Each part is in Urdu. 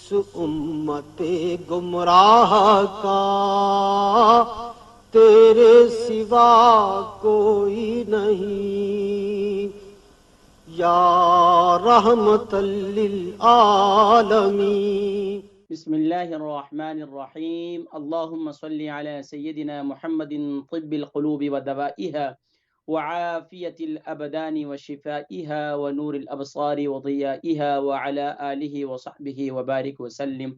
اس امت گمراہ کا تیرے سوا کوئی نہیں، یا رحمت للعالمین۔ بسم اللہ الرحمن الرحیم، اللہم صلی علی سیدنا محمد طب القلوب ودوائها وعافیت الابدان وشفائها ونور الابصار وضیائها وعلى آلہ وصحبہ وبارک وسلم۔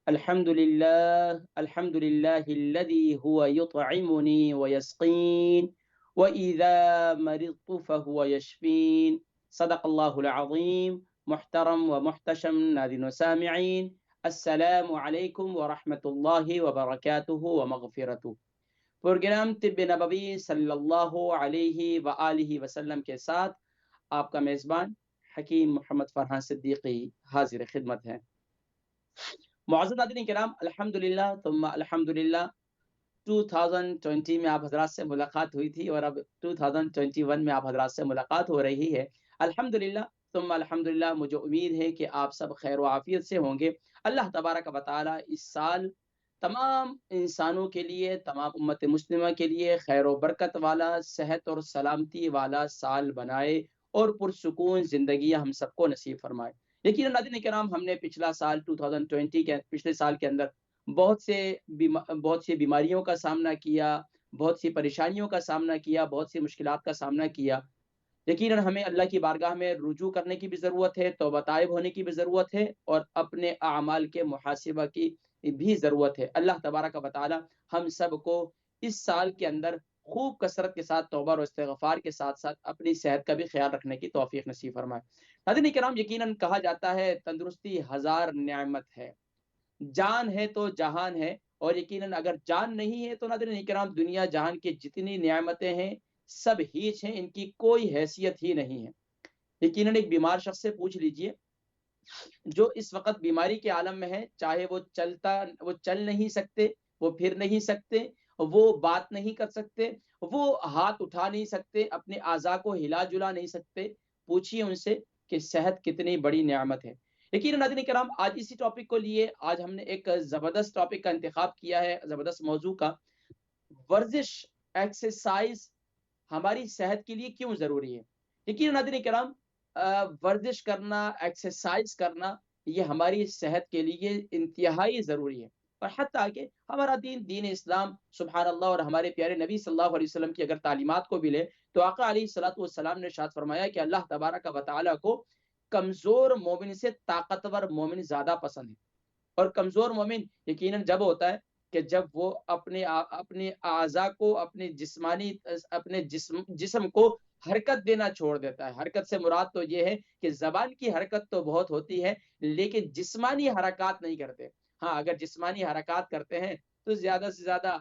الحمد للہ الذی هو یطعمنی ویسقین وإذا مرضت فهو یشفین۔ صدق اللہ العظیم۔ محترم و محتشم ناظرین و سامعین، السلام علیکم ورحمۃ اللہ وبرکاتہ ومغفرتہ۔ پروگرام طب نبوی صلی اللہ علیہ وآلہ وسلم کے ساتھ آپ کا میزبان حکیم محمد فرحان صدیقی حاضر خدمت ہے۔ معزز ناظرین کرام، الحمدللہ ثم الحمدللہ 2020 میں آپ حضرات سے ملاقات ہوئی تھی اور اب 2021 میں آپ حضرات سے ملاقات ہو رہی ہے۔ الحمدللہ ثم الحمدللہ، مجھے امید ہے کہ آپ سب خیر و عافیت سے ہوں گے۔ اللہ تبارک و تعالی اس سال تمام انسانوں کے لیے، تمام امت مسلمہ کے لیے خیر و برکت والا، صحت اور سلامتی والا سال بنائے اور پرسکون زندگی ہم سب کو نصیب فرمائے۔ یقیناً ناظرین کرام، ہم نے پچھلا سال 2020 کے پچھلے سال کے اندر بہت سی بیماریوں کا سامنا کیا، بہت سی پریشانیوں کا سامنا کیا، بہت سی مشکلات کا سامنا کیا۔ یقیناً ہمیں اللہ کی بارگاہ میں رجوع کرنے کی بھی ضرورت ہے، توبہ طائب ہونے کی بھی ضرورت ہے، اور اپنے اعمال کے محاسبہ کی بھی ضرورت ہے۔ اللہ تبارک و تعالی ہم سب کو اس سال کے اندر خوب کثرت کے ساتھ توبہ اور استغفار کے ساتھ ساتھ اپنی صحت کا بھی خیال رکھنے کی توفیق نصیب فرمائے۔ ناظرین کرام، یقیناً کہا جاتا ہے تندرستی ہزار نعمت ہے، جان ہے تو جہان ہے، اور یقیناً اگر جان نہیں ہے تو ناظرین کرام دنیا جہان کی جتنی نعمتیں ہیں سب ہیچ ہیں، ان کی کوئی حیثیت ہی نہیں ہے۔ یقیناً ایک بیمار شخص سے پوچھ لیجئے جو اس وقت بیماری کے عالم میں ہے، چاہے وہ چل نہیں سکتے، وہ پھر نہیں سکتے، وہ بات نہیں کر سکتے، وہ ہاتھ اٹھا نہیں سکتے، اپنے اعضاء کو ہلا جلا نہیں سکتے، پوچھئے ان سے کہ صحت کتنی بڑی نعمت ہے۔ یقیناً ناظرین کرام، آج اسی ٹاپک کو لیے آج ہم نے ایک زبردست ٹاپک کا انتخاب کیا ہے، زبردست موضوع کا، ورزش، ایکسرسائز ہماری صحت کے لیے کیوں ضروری ہے۔ یقیناً ناظرین کرام، ورزش کرنا، ایکسرسائز کرنا، یہ ہماری صحت کے لیے انتہائی ضروری ہے۔ اور حتیٰ کہ ہمارا دین اسلام سبحان اللہ، اور ہمارے پیارے نبی صلی اللہ علیہ وسلم کی اگر تعلیمات کو بھی لے تو آقا علیہ الصلوۃ والسلام نے ارشاد فرمایا کہ اللہ تبارک و تعالیٰ کو کمزور مومن سے طاقتور مومن زیادہ پسند ہے۔ اور کمزور مومن یقیناً جب ہوتا ہے کہ جب وہ اپنے اعضاء کو، اپنے جسم کو حرکت دینا چھوڑ دیتا ہے۔ حرکت سے مراد تو یہ ہے کہ زبان کی حرکت تو بہت ہوتی ہے لیکن جسمانی حرکات نہیں کرتے۔ ہاں، اگر جسمانی حرکات کرتے ہیں تو زیادہ سے زیادہ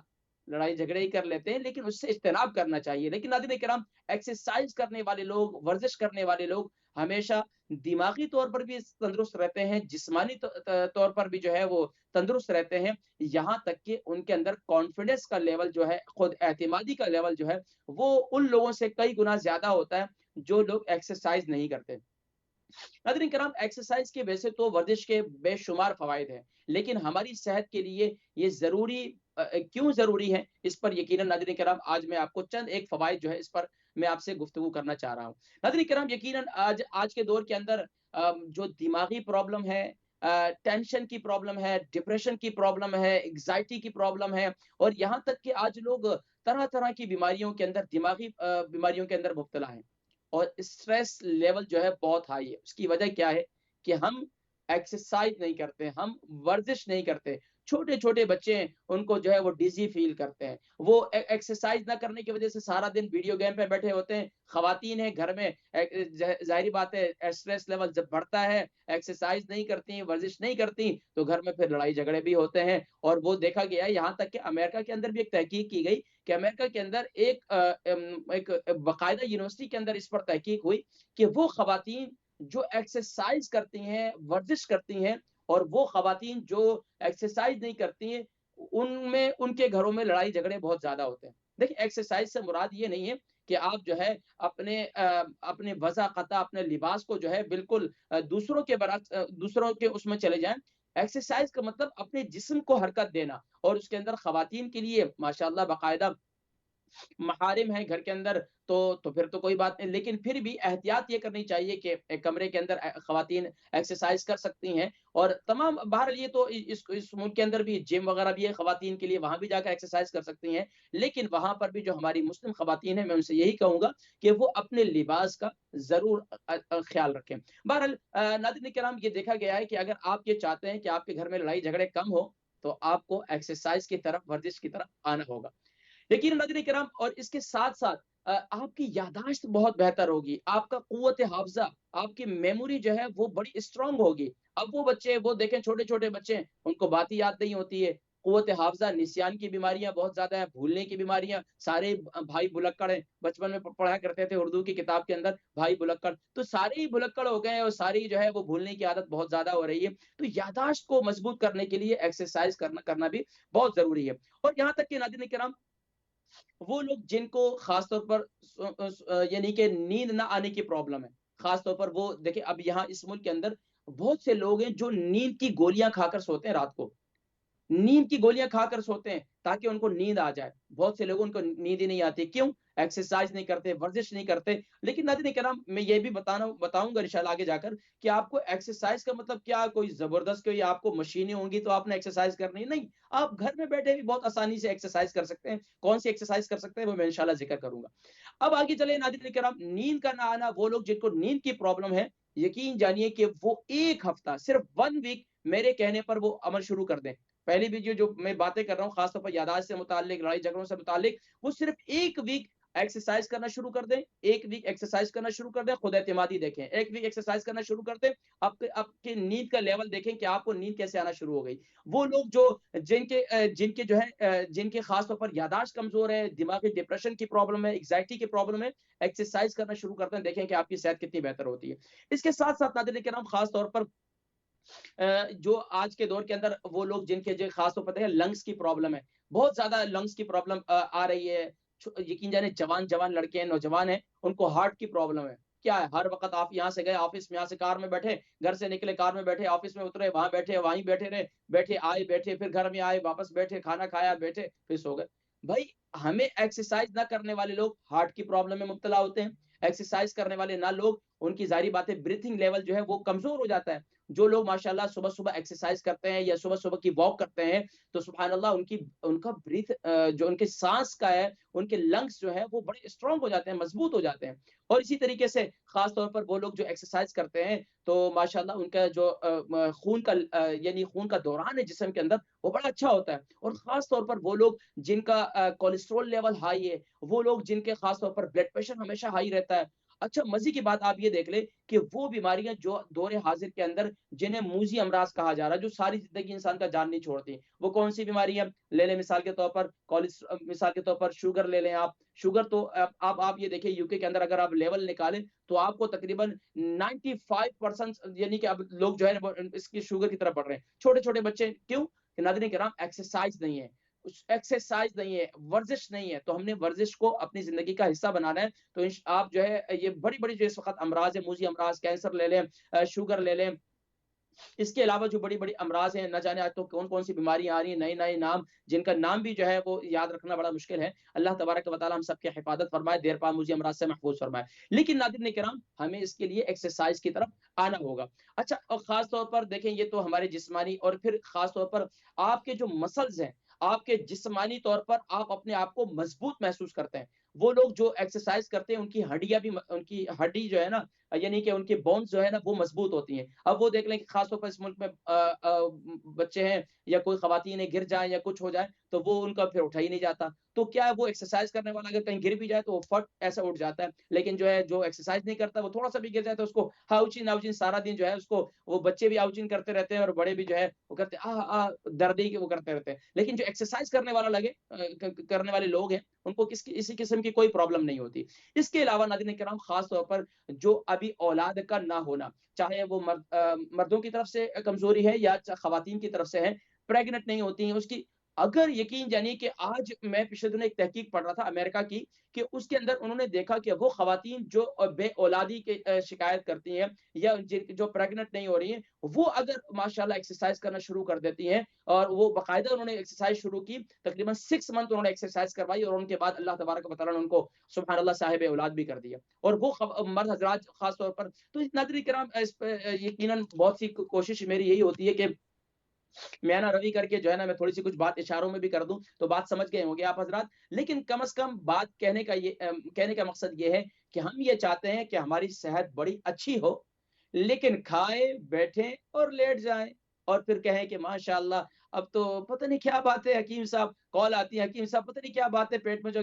لڑائی جھگڑے ہی کر لیتے ہیں، لیکن اس سے اجتناب کرنا چاہیے۔ لیکن ناظرین کرام، ایکسرسائز کرنے والے لوگ، ورزش کرنے والے لوگ ہمیشہ دماغی طور پر بھی تندرست رہتے ہیں، جسمانی طور پر بھی جو ہے وہ تندرست رہتے ہیں، یہاں تک کہ ان کے اندر کانفیڈنس کا لیول جو ہے، خود اعتمادی کا لیول جو ہے، وہ ان لوگوں سے کئی گنا زیادہ ہوتا ہے جو لوگ ایکسرسائز نہیں کرتے۔ ناظرین کرام، ایکسرسائز کے ویسے تو ورزش کے بے شمار فوائد ہیں، لیکن ہماری صحت کے لیے یہ کیوں ضروری ہے، اس پر یقیناً ناظرین کرام آج میں آپ کو چند ایک فوائد جو ہے اس پر میں آپ سے گفتگو کرنا چاہ رہا ہوں۔ ناظرین کرام، یقیناً آج کے دور کے اندر جو دماغی پرابلم ہے، ٹینشن کی پرابلم ہے، ڈپریشن کی پرابلم ہے، انگزائٹی کی پرابلم ہے، اور یہاں تک کہ آج لوگ طرح طرح کی بیماریوں کے اندر، دماغی بیماریوں کے اندر مبتلا ہیں، اور اسٹریس لیول جو ہے بہت ہائی ہے۔ اس کی وجہ کیا ہے کہ ہم ایکسرسائز نہیں کرتے، ہم ورزش نہیں کرتے۔ چھوٹے چھوٹے بچے ہیں، ان کو جو ہے وہ ڈیزی فیل کرتے ہیں، وہ ایکسرسائز نہ کرنے کی وجہ سے سارا دن ویڈیو گیم پہ بیٹھے ہوتے ہیں۔ خواتین ہیں گھر میں، ظاہری بات ہے اسٹریس لیول جب بڑھتا ہے، ایکسرسائز نہیں کرتی، ورزش نہیں کرتی، تو گھر میں پھر لڑائی جھگڑے بھی ہوتے ہیں۔ اور وہ دیکھا گیا ہے، یہاں تک کہ امریکہ کے اندر بھی ایک تحقیق کی گئی کہ امریکہ کے اندر ایک باقاعدہ یونیورسٹی کے اندر اس پر تحقیق ہوئی کہ وہ خواتین جو ایکسرسائز کرتی ہیں، ورزش کرتی ہیں، اور وہ خواتین جو ایکسرسائز نہیں کرتی ہیں، ان کے گھروں میں لڑائی جھگڑے بہت زیادہ ہوتے ہیں۔ دیکھیں، ایکسرسائز سے مراد یہ نہیں ہے کہ آپ جو ہے اپنے وضع قطع، اپنے لباس کو جو ہے بالکل دوسروں کے اس میں چلے جائیں۔ ایکسرسائز کا مطلب اپنے جسم کو حرکت دینا، اور اس کے اندر خواتین کے لیے ماشاءاللہ باقاعدہ محارم ہیں گھر کے اندر، تو پھر تو کوئی بات نہیں، لیکن پھر بھی احتیاط یہ کرنی چاہیے کہ ایک کمرے کے اندر خواتین ایکسرسائز کر سکتی ہیں، اور تمام بہرحال یہ تو اس ملک کے اندر بھی جم وغیرہ بھی ہے خواتین کے لیے، وہاں بھی جا کر ایکسرسائز کر سکتی ہیں، لیکن وہاں پر بھی جو ہماری مسلم خواتین ہیں میں ان سے یہی کہوں گا کہ وہ اپنے لباس کا ضرور خیال رکھیں۔ بہرحال ناظرین کرام، یہ دیکھا گیا ہے کہ اگر آپ یہ چاہتے ہیں کہ آپ کے گھر میں لڑائی جھگڑے کم ہو، تو آپ کو ایکسرسائز کی طرف، ورزش کی طرف آنا ہوگا، یقین ناظرین کرام، اور اس کے ساتھ ساتھ آپ کی یادداشت بہت بہتر ہوگی، آپ کا قوت حافظہ، آپ کی میموری جو ہے وہ بڑی اسٹرانگ ہوگی۔ اب وہ بچے، وہ دیکھیں چھوٹے چھوٹے بچے ہیں، ان کو بات ہی یاد نہیں ہوتی ہے، قوت حافظہ، نسیان کی بیماریاں بہت زیادہ ہیں، بھولنے کی بیماریاں، سارے بھائی بلکڑ ہیں، بچپن میں پڑھا کرتے تھے اردو کی کتاب کے اندر بھائی بلکڑ، تو سارے ہی بلکڑ ہو گئے ہیں، اور ساری جو ہے وہ بھولنے کی عادت بہت زیادہ ہو رہی ہے۔ تو یادداشت کو مضبوط کرنے کے لیے ایکسرسائز کرنا بھی بہت ضروری ہے۔ اور یہاں تک کہ ناظرین کرام، وہ لوگ جن کو خاص طور پر یعنی کہ نیند نہ آنے کی پرابلم ہے، خاص طور پر وہ دیکھیں، اب یہاں اس ملک کے اندر بہت سے لوگ ہیں جو نیند کی گولیاں کھا کر سوتے ہیں رات کو، نیند کی گولیاں کھا کر سوتے ہیں تاکہ ان کو نیند آ جائے، بہت سے لوگوں کو نیند ہی نہیں آتی، کیوں؟ ایکسرسائز نہیں کرتے، ورزش نہیں کرتے۔ لیکن ناظرین کرام، میں یہ بھی بتاؤں گا انشاءاللہ آگے جا کر کہ آپ کو ایکسرسائز کا مطلب کیا کوئی زبردست کوئی آپ کو مشینیں ہوں گی تو آپ نے ایکسرسائز کرنی ہے، نہیں، آپ گھر میں بیٹھے بھی بہت آسانی سے ایکسرسائز کر سکتے ہیں۔ کون سی ایکسرسائز کر سکتے ہیں وہ میں انشاءاللہ ذکر کروں گا۔ اب آگے چلے ناظرین کرام، نیند کا نہ آنا، وہ لوگ جن کو نیند کی پرابلم ہے، یقین جانیے کہ وہ ایک ہفتہ، صرف 1 ویک میرے کہنے پر وہ عمل شروع کر دیں۔ پہلی بھی جو میں باتیں کر رہا ہوں خاص طور پر یاداشت سے متعلق، لڑائی جھگڑوں سے متعلق، وہ صرف 1 ویک ایکسرسائز کرنا شروع کر دیں، 1 ویک ایکسرسائز کرنا شروع کر دیں، خود اعتمادی دیکھیں، 1 ویک ایکسرسائز کرنا شروع کر دیں، آپ کی نیند کا لیول دیکھیں کہ آپ کو نیند کیسے آنا شروع ہو گئی۔ وہ لوگ جو جن کے جو ہے جن کے خاص طور پر یاداشت کمزور ہے، دماغی ڈپریشن کی پرابلم ہے، ایگزائٹی کی پرابلم ہے، ایکسرسائز کرنا شروع کرتے ہیں، دیکھیں کہ آپ کی صحت کتنی بہتر ہوتی ہے۔ اس کے ساتھ ساتھ ناظرین کرام، خاص طور پر جو آج کے دور کے اندر وہ لوگ جن کے جو خاص طور پر لنگس کی پرابلم ہے، بہت زیادہ لنگس کی پرابلم آ رہی ہے، یقین جانے جوان لڑکے ہیں، نوجوان ہیں، ان کو ہارٹ کی پرابلم ہے، کیا ہے، ہر وقت آپ یہاں سے گئے آفس میں، یہاں سے کار میں بیٹھے، گھر سے نکلے کار میں بیٹھے، آفس میں اترے وہاں بیٹھے، وہیں بیٹھے رہے، بیٹھے آئے بیٹھے، پھر گھر میں آئے واپس بیٹھے، کھانا کھایا بیٹھے، پھر سو گئے۔ بھائی، ہمیں ایکسرسائز نہ کرنے والے لوگ ہارٹ کی پرابلم میں مبتلا ہوتے ہیں، ایکسرسائز کرنے والے نہ لوگ، ان کی ظاہری باتیں بریتھنگ لیول جو ہے وہ کمزور ہو جاتا ہے۔ جو لوگ ماشاءاللہ صبح صبح ایکسرسائز کرتے ہیں یا صبح صبح کی واک کرتے ہیں، تو سبحان اللہ ان کا بریتھ جو ان کے سانس کا ہے، ان کے لنگس جو ہے وہ بڑے اسٹرانگ ہو جاتے ہیں، مضبوط ہو جاتے ہیں۔ اور اسی طریقے سے خاص طور پر وہ لوگ جو ایکسرسائز کرتے ہیں، تو ماشاءاللہ ان کا جو یعنی خون کا دوران ہے جسم کے اندر، وہ بڑا اچھا ہوتا ہے۔ اور خاص طور پر وہ لوگ جن کا کولیسٹرول لیول ہائی ہے، وہ لوگ جن کے خاص طور پر بلڈ پریشر ہمیشہ ہائی رہتا ہے، اچھا مزے کی بات آپ یہ دیکھ لیں کہ وہ بیماریاں جو دور حاضر کے اندر جنہیں موذی امراض کہا جا رہا ہے، جو ساری زندگی انسان کا جان نہیں چھوڑتی، وہ کون سی بیماریاں لے لیں؟ مثال کے طور پر مثال کے طور پر شوگر لے لیں آپ، شوگر تو آپ یہ دیکھیں یو کے اندر اگر آپ لیول نکالیں تو آپ کو تقریباً 95% یعنی کہ اب لوگ جو ہے اس کی شوگر کی طرف بڑھ رہے ہیں، چھوٹے چھوٹے بچے، کیوں؟ کہ ناظرین کرام، ایکسرسائز نہیں ہے، ایکسرسائز نہیں ہے، ورزش نہیں ہے، تو ہم نے ورزش کو اپنی زندگی کا حصہ بنانا ہے۔ تو آپ جو ہے یہ بڑی بڑی جو اس وقت امراض ہے، موذی امراض، کینسر لے لیں، شوگر لے لیں، اس کے علاوہ جو بڑی بڑی امراض ہیں، نہ جانے آج تو کون کون سی بیماریاں آ رہی ہیں، نئے نئے نام، جن کا نام بھی جو ہے وہ یاد رکھنا بڑا مشکل ہے۔ اللہ تبارک و تعالی ہم سب کی حفاظت فرمائے، دیر پا موذی امراض سے محفوظ فرمائے۔ لیکن ناظرین کرام، ہمیں اس کے لیے ایکسرسائز کی طرف آنا ہوگا۔ اچھا، اور خاص طور پر دیکھیں، یہ تو ہمارے جسمانی، اور پھر خاص طور پر آپ کے جو مسلز ہیں، آپ کے جسمانی طور پر آپ اپنے آپ کو مضبوط محسوس کرتے ہیں۔ وہ لوگ جو ایکسرسائز کرتے ہیں، ان کی ہڈیاں بھی، ان کی ہڈی جو ہے نا، یعنی کہ ان کی بونز جو ہے نا وہ مضبوط ہوتی ہیں۔ اب وہ دیکھ لیں کہ خاص طور پر اس ملک میں بچے ہیں یا کوئی خواتین گر جائیں یا کچھ ہو جائے تو وہ ان کا پھر اٹھا ہی نہیں جاتا، تو کیا ہے، وہ ایکسرسائز کرنے والا اگر کہیں گر بھی جائے تو وہ فٹ ایسا اٹھ جاتا ہے، لیکن جو ہے جو ایکسرسائز نہیں کرتا، وہ تھوڑا سا بھی گر جائے تو اس کو ہاؤچین ہاؤچین سارا دن جو ہے اس کو، وہ بچے بھی ہاؤچین کرتے رہتے ہیں اور بڑے بھی جو ہے وہ کرتے دردی کے وہ کرتے رہتے ہیں۔ لیکن جو ایکسرسائز کرنے والا کرنے والے لوگ ہیں، ان کو اسی قسم کی کوئی پرابلم نہیں ہوتی۔ اس کے علاوہ ناظرین کرام، خاص طور پر جو ابھی اولاد کا نہ ہونا، چاہے وہ مردوں کی طرف سے کمزوری ہے یا خواتین کی طرف سے ہے، پریگنٹ نہیں ہوتی ہیں، اس کی اگر یقین جانیے کہ آج میں پچھلے دنوں ایک تحقیق پڑھ رہا تھا امریکہ کی، کہ اس کے اندر انہوں نے دیکھا کہ وہ خواتین جو بے اولادی کی شکایت کرتی ہیں یا جو پریگننٹ نہیں ہو رہی ہیں، وہ اگر ماشاءاللہ ایکسرسائز کرنا شروع کر دیتی ہیں اور وہ باقاعدہ انہوں نے ایکسرسائز شروع کی، تقریباً 6 منتھ انہوں نے ایکسرسائز کروائی اور ان کے بعد اللہ تبارک و تعالیٰ نے ان کو سبحان اللہ صاحب اولاد بھی کر دیا. اور وہ مرد حضرات خاص طور پر. تو ناظرین کرام اس پہ یقیناً بہت سی کوشش میری یہی ہوتی ہے کہ میں نا روی کر کے جو ہے نا میں تھوڑی سی کچھ بات اشاروں میں بھی کر دوں تو بات سمجھ گئے ہوں گے آپ حضرات. لیکن کم از کم بات کہنے کا مقصد یہ ہے کہ ہم یہ چاہتے ہیں کہ ہماری صحت بڑی اچھی ہو، لیکن کھائیں بیٹھیں اور لیٹ جائیں اور پھر کہیں کہ ماشاء اللہ اب تو پتہ نہیں کیا بات ہے حکیم صاحب، کال آتی ہے حکیم صاحب پتہ نہیں کیا بات ہے پیٹ میں جو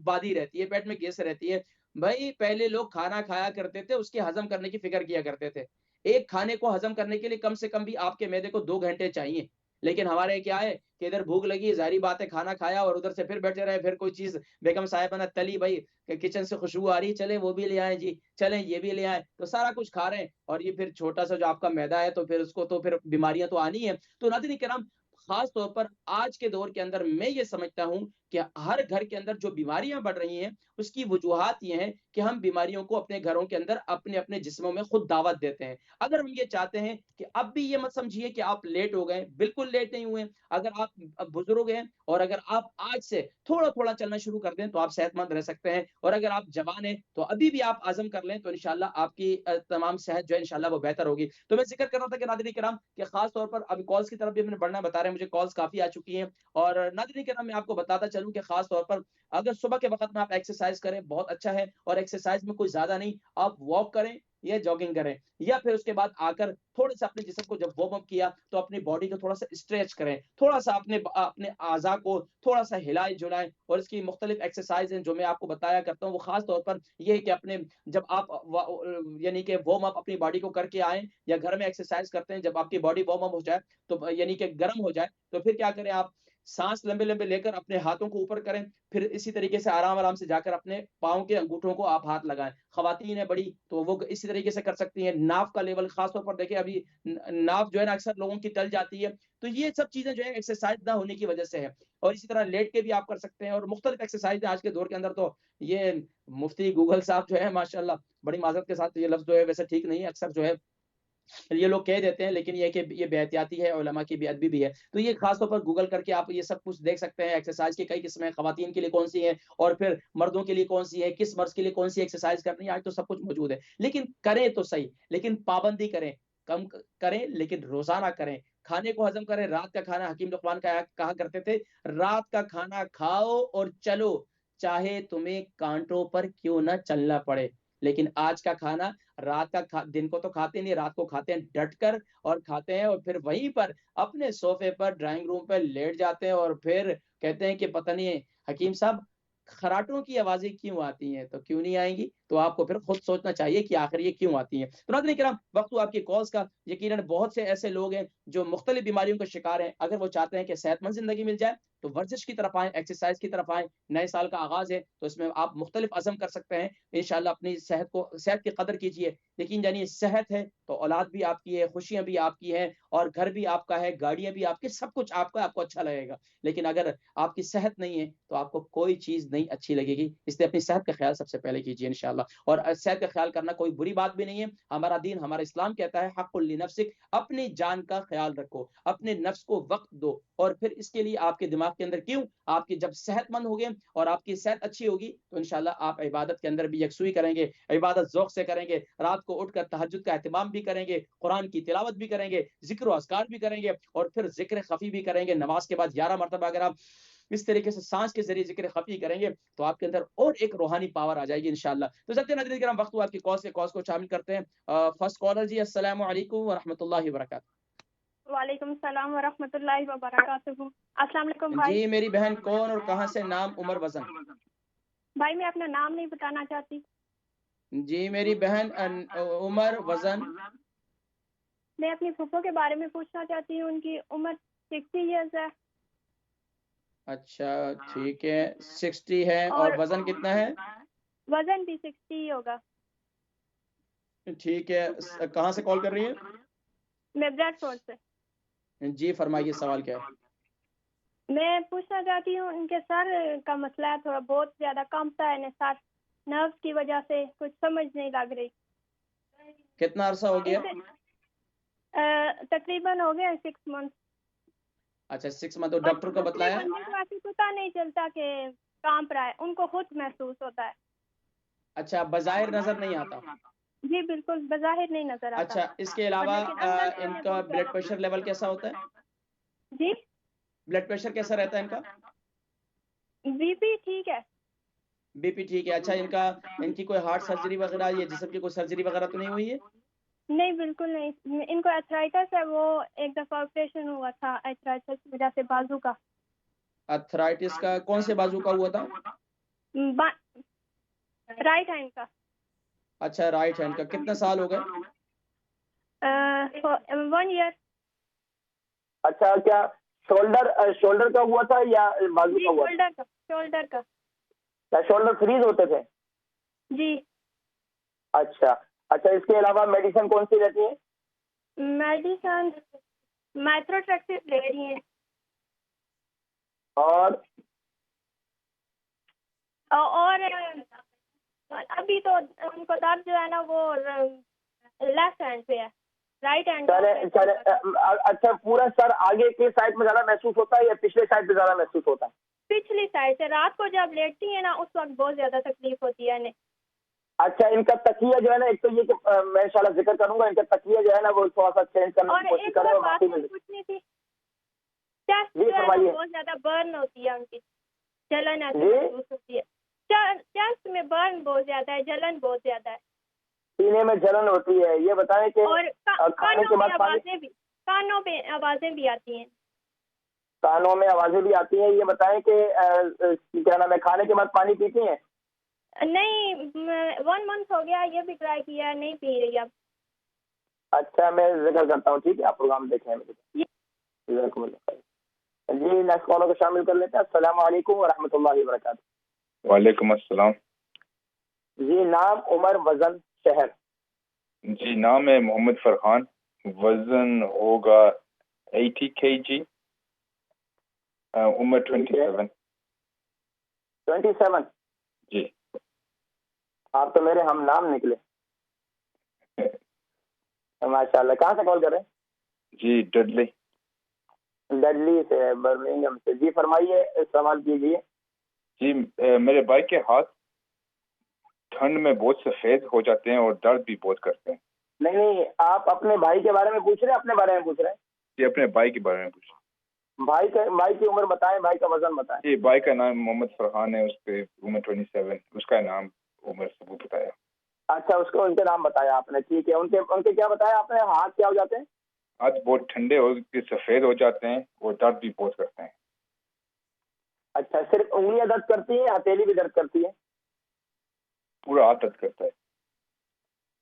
بادی رہتی ہے، پیٹ میں گیس رہتی ہے. بھائی پہلے لوگ کھانا کھایا کرتے تھے، اس کے ہضم کرنے کی فکر کیا کرتے تھے. ایک کھانے کو ہضم کرنے کے لیے کم سے کم بھی آپ کے معدے کو 2 گھنٹے چاہیے. لیکن ہمارے کیا ہے کہ ادھر بھوک لگی، ظاہری بات ہے کھانا کھایا اور ادھر سے پھر بیٹھے رہے، پھر کوئی چیز بیگم صاحبہ نے تلی، بھائی کہ کچن سے خوشبو آ رہی ہے، چلیں وہ بھی لے آئیں جی، چلیں یہ بھی لے آئیں، تو سارا کچھ کھا رہے ہیں اور یہ پھر چھوٹا سا جو آپ کا میدا ہے تو پھر اس کو تو پھر بیماریاں تو آنی ہیں. تو ناظرین کرام خاص طور پر آج کے دور کے اندر میں یہ سمجھتا ہوں کہ ہر گھر کے اندر جو بیماریاں بڑھ رہی ہیں اس کی وجوہات یہ ہیں کہ ہم بیماریوں کو اپنے گھروں کے اندر اپنے اپنے جسموں میں خود دعوت دیتے ہیں. اگر ہم یہ چاہتے ہیں کہ اب بھی یہ مت سمجھیے کہ آپ لیٹ ہو گئے، بالکل لیٹ نہیں ہوئے. اگر آپ بزرگ ہیں اور اگر آپ آج سے تھوڑا تھوڑا چلنا شروع کر دیں تو آپ صحت مند رہ سکتے ہیں. اور اگر آپ جوان ہیں تو ابھی بھی آپ عزم کر لیں تو انشاءاللہ آپ کی تمام صحت جو ہے انشاءاللہ وہ بہتر ہوگی. تو میں ذکر کر رہا تھا کہ ناظرین کرام کہ خاص طور پر ابھی کالز کی طرف بھی ہم نے بڑھنا بتا رہے ہیں، مجھے کالز کافی آ چکی ہیں. اور ناظرین کرام میں آپ کو بتاتا چلوں کہ خاص طور پر اگر صبح کے وقت میں آپ ایکسرسائز کریں بہت اچھا ہے. اور ایکسرسائز میں کوئی زیادہ نہیں، آپ واک کریں یا جاگنگ کریں یا پھر اس کے بعد آ کر تھوڑے سے اپنے جسم کو جب وارم اپ کیا تو اپنی باڈی کو تھوڑا سا اسٹریچ کریں، تھوڑا سا اپنے اعضاء کو تھوڑا سا ہلائیں جلائیں. اور اس کی مختلف ایکسرسائز ہیں جو میں آپ کو بتایا کرتا ہوں، وہ خاص طور پر یہ ہے کہ اپنے جب آپ یعنی کہ وارم اپ اپنی باڈی کو کر کے آئیں یا گھر میں ایکسرسائز کرتے ہیں، جب آپ کی باڈی وارم اپ ہو جائے تو یعنی کہ گرم ہو جائے تو پھر کیا کریں آپ سانس لمبے لمبے لے کر اپنے ہاتھوں کو اوپر کریں، پھر اسی طریقے سے آرام آرام سے جا کر اپنے پاؤں کے انگوٹھوں کو آپ ہاتھ لگائیں. خواتین ہیں بڑی تو وہ اسی طریقے سے کر سکتی ہیں. ناف کا لیول خاص طور پر دیکھیں، ابھی ناف جو ہے نا اکثر لوگوں کی ٹل جاتی ہے، تو یہ سب چیزیں جو ہے ایکسرسائز نہ ہونے کی وجہ سے ہے. اور اسی طرح لیٹ کے بھی آپ کر سکتے ہیں اور مختلف ایکسرسائز آج کے دور کے اندر. تو یہ مفتی گوگل صاحب جو ہے ماشاءاللہ بڑی معذرت کے ساتھ یہ لفظ جو ہے ویسے ٹھیک نہیں ہے، اکثر جو ہے یہ لوگ کہہ دیتے ہیں لیکن یہ کہ یہ بے احتیاطی ہے، علماء کی بے ادبی بھی ہے. تو یہ خاص طور پر گوگل کر کے آپ یہ سب کچھ دیکھ سکتے ہیں. ایکسرسائز کی کئی قسمیں، خواتین کے لیے کون سی ہیں اور پھر مردوں کے لیے کون سی ہے، کس مرض کے لیے کون سی ایکسرسائز کرنی ہے، آج تو سب کچھ موجود ہے. لیکن کریں تو صحیح، لیکن پابندی کریں، کم کریں لیکن روزانہ کریں. کھانے کو ہضم کریں. رات کا کھانا حکیم لقمان کہا کرتے تھے رات کا کھانا کھاؤ اور چلو، چاہے تمہیں کانٹوں پر کیوں نہ چلنا پڑے. لیکن آج کا کھانا رات کا دن کو تو کھاتے نہیں، رات کو کھاتے ہیں ڈٹ کر اور کھاتے ہیں اور پھر وہیں پر اپنے صوفے پر ڈرائنگ روم پہ لیٹ جاتے ہیں اور پھر کہتے ہیں کہ پتہ نہیں حکیم صاحب خراٹوں کی آوازیں کیوں آتی ہیں. تو کیوں نہیں آئیں گی؟ تو آپ کو پھر خود سوچنا چاہیے کہ آخر یہ کیوں آتی ہیں. تو ناظرین کرام وقت آپ کی کالز کا، یقیناً بہت سے ایسے لوگ ہیں جو مختلف بیماریوں کا شکار ہیں. اگر وہ چاہتے ہیں کہ صحت مند زندگی مل جائے تو ورزش کی طرف آئیں، ایکسرسائز کی طرف آئیں. نئے سال کا آغاز ہے تو اس میں آپ مختلف عزم کر سکتے ہیں. انشاءاللہ اپنی صحت کی قدر کیجیے. یقین جانیے صحت ہے تو اولاد بھی آپ کی ہے، خوشیاں بھی آپ کی ہیں اور گھر بھی آپ کا ہے، گاڑیاں بھی آپ کی، سب کچھ آپ کا، آپ کو اچھا لگے گا. لیکن اگر آپ کی صحت نہیں ہے تو آپ کو کوئی چیز نہیں اچھی لگے گی. اس لیے اپنی صحت کا خیال سب سے پہلے کیجیے انشاءاللہ. اور صحت کا خیال کرنا کوئی بری بات بھی نہیں ہے. ہمارا دین، ہمارا اسلام کہتا ہے حق لنفسک، اپنی جان کا خیال رکھو، اپنے نفس کو وقت دو. اور پھر اس کے لیے آپ کے دماغ کے اندر کیوں، آپ کی جب صحت مند ہوگے اور آپ کی صحت اچھی ہوگی تو انشاءاللہ آپ عبادت کے اندر بھی یکسوئی کریں گے، عبادت ذوق سے کریں گے، رات کو اٹھ کر تہجد کا اہتمام بھی کریں گے، قرآن کی تلاوت بھی کریں گے، ذکر و اذکار بھی کریں گے اور پھر ذکر خفی بھی کریں گے. نماز کے بعد 11 مرتبہ اگر آپ اس طریقے سے سانس کے ذریعے ذکر خفی کریں گے تو آپ کے اندر اور ایک روحانی پاور آ جائے گی انشاءاللہ. تو سب سے ناظرین کرام وقت ہوا آپ کی کالز کو شامل کرتے ہیں. فرسٹ کالر جی، السلام علیکم ورحمۃ اللہ وبرکاتہ. وعلیکم السلام ورحمۃ اللہ وبرکاتہ. السلام علیکم بھائی. جی میری بہن کون اور کہاں سے؟ نام، عمر، وزن. بھائی میں اپنا نام نہیں بتانا چاہتی. جی میری بہن عمر، وزن. میں اپنی پھوپھو کے بارے میں پوچھنا چاہتی ہوں. ان کی عمر 60 ایئرز ہے. اچھا ٹھیک ہے، 60 ہے. اور وزن کتنا ہے؟ وزن بھی 60 ہی ہوگا. ٹھیک ہے. کہاں سے کال کر رہی ہیں؟ میں بریڈ فورڈ سے. جی فرمائیے سوال کیا ہے؟ میں پوچھنا چاہتی ہوں ان کے سر کا مسئلہ ہے، تھوڑا بہت زیادہ کانپتا ہے سر، نروز کی وجہ سے کچھ سمجھ نہیں لگ رہی۔ کتنا عرصہ ہو گیا؟ تقریباً ہو گیا 6 منتھ۔ اچھا 6 منتھ، اور ڈاکٹر کو بتلایا؟ ان کو ایسے پتہ نہیں چلتا کہ کانپ رہا ہے، ان کو خود محسوس ہوتا ہے۔ اچھا بظاہر نظر نہیں آتا؟ جی بالکل بظاہر نہیں نظر آتا۔ اچھا اس کے علاوہ ان کا بلڈ پریشر لیول کیسا ہوتا ہے؟ جی بلڈ پریشر کیسا رہتا ہے ان کا؟ بی پی ٹھیک ہے۔ بی پی ٹھیک ہے۔ اچھا ان کی کوئی ہارٹ سرجری وغیرہ یا جسم کی کوئی سرجری وغیرہ تو نہیں ہوئی ہے؟ نہیں بالکل نہیں، ان کو ایتھرائٹس ہے، وہ ایک دفعہ آپریشن ہوا تھا ایتھرائٹس کی وجہ سے بازو کا۔ ارتھرائٹس کا کون سے بازو کا ہوا تھا؟ رائٹ ہینڈ کا۔ اچھا رائٹ ہینڈ کا، کتنے سال ہو گئے؟ 1 ایئر۔ اچھا کیا شولڈر کا ہوا تھا یا بازو کا ہوا تھا؟ شولڈر کا۔ کیا شولڈر فریز ہوتے تھے؟ جی۔ اچھا اس کے علاوہ میڈیسن کون سی رہتی ہے؟ میڈیسن میتروٹریکسٹ لے رہی ہیں۔ اور ابھی تو ان کو درد جو ہے نا وہ لیفٹ ہینڈ پہ ہے، رائٹ ہینڈ۔ اچھا پورا سر آگے کے سائڈ میں زیادہ محسوس ہوتا ہے یا پچھلے سائڈ پہ زیادہ محسوس ہوتا ہے؟ پچھلی سائڈ سے، رات کو جب لیٹتی ہیں نا اس وقت بہت زیادہ تکلیف ہوتی ہے انہیں۔ اچھا ان کا تکیہ جو ہے نا، ایک تو یہ کہ میں انشاءاللہ ذکر کروں گا، ان کا تکیہ جو ہے نا وہ تھوڑا سا چینج کرنے کی کوشش کریں۔ اور بات پوچھنی تھی، چیسٹ جو ہے نا بہت زیادہ برن ہوتی ہے ان کی، جلن ایسی محسوس ہوتی ہے، چیسٹ میں برن بہت زیادہ ہے، جلن بہت زیادہ ہے، سینے میں جلن ہوتی ہے۔ یہ بتائیں کہ کھانے کے بعد کانوں پہ آوازیں بھی آتی ہیں۔ کانوں میں آوازیں بھی آتی ہیں۔ یہ بتائیں کہ کیا نام ہے، کھانے کے بعد پانی پیتی ہیں؟ نہیں 1 منتھ ہو گیا، یہ بھی ٹرائی کیا، نہیں پی رہی اب۔ اچھا میں ذکر کرتا ہوں، ٹھیک ہے آپ پروگرام دیکھیں۔ جی نیکسٹ کالر کو شامل کر لیتے ہیں۔ السلام علیکم ورحمۃ اللہ وبرکاتہ۔ وعلیکم السلام۔ جی نام عمر، وزن شہر؟ جی نام ہے محمد فرحان، وزن ہوگا 80 kg، عمر 27۔ 27؟ جی آپ تو میرے ہم نام نکلے ماشاء اللہ۔ کہاں سے کال کر رہے ہیں؟ جی ڈڈلی سے، برمنگھم سے۔ جی فرمائیے، سوال کیجیے۔ جی میرے بھائی کے ہاتھ ٹھنڈ میں بہت سفید ہو جاتے ہیں اور درد بھی بہت کرتے ہیں۔ نہیں آپ اپنے بھائی کے بارے میں پوچھ رہے ہیں، اپنے بارے میں پوچھ رہے ہیں؟ جی اپنے بھائی کے بارے میں پوچھ۔ بھائی کی عمر بتائیں، بھائی کا وزن بتائیں۔ جی بھائی کا نام محمد فرحان ہے، اس پہ عمر 27، اس کا نام عمر سبو بتایا۔ اچھا اس کو ان کے نام بتایا آپ نے، ٹھیک ہے۔ ان کے کیا بتایا آپ نے؟ ہاتھ کیا ہو جاتے ہیں؟ ہاتھ بہت ٹھنڈے ہو کے سفید ہو جاتے ہیں اور درد بھی بہت کرتے ہیں۔ اچھا صرف انگلیاں درد کرتی ہیں یا ہتھیلی بھی درد کرتی ہے؟ پورا ہاتھ درد کرتا ہے۔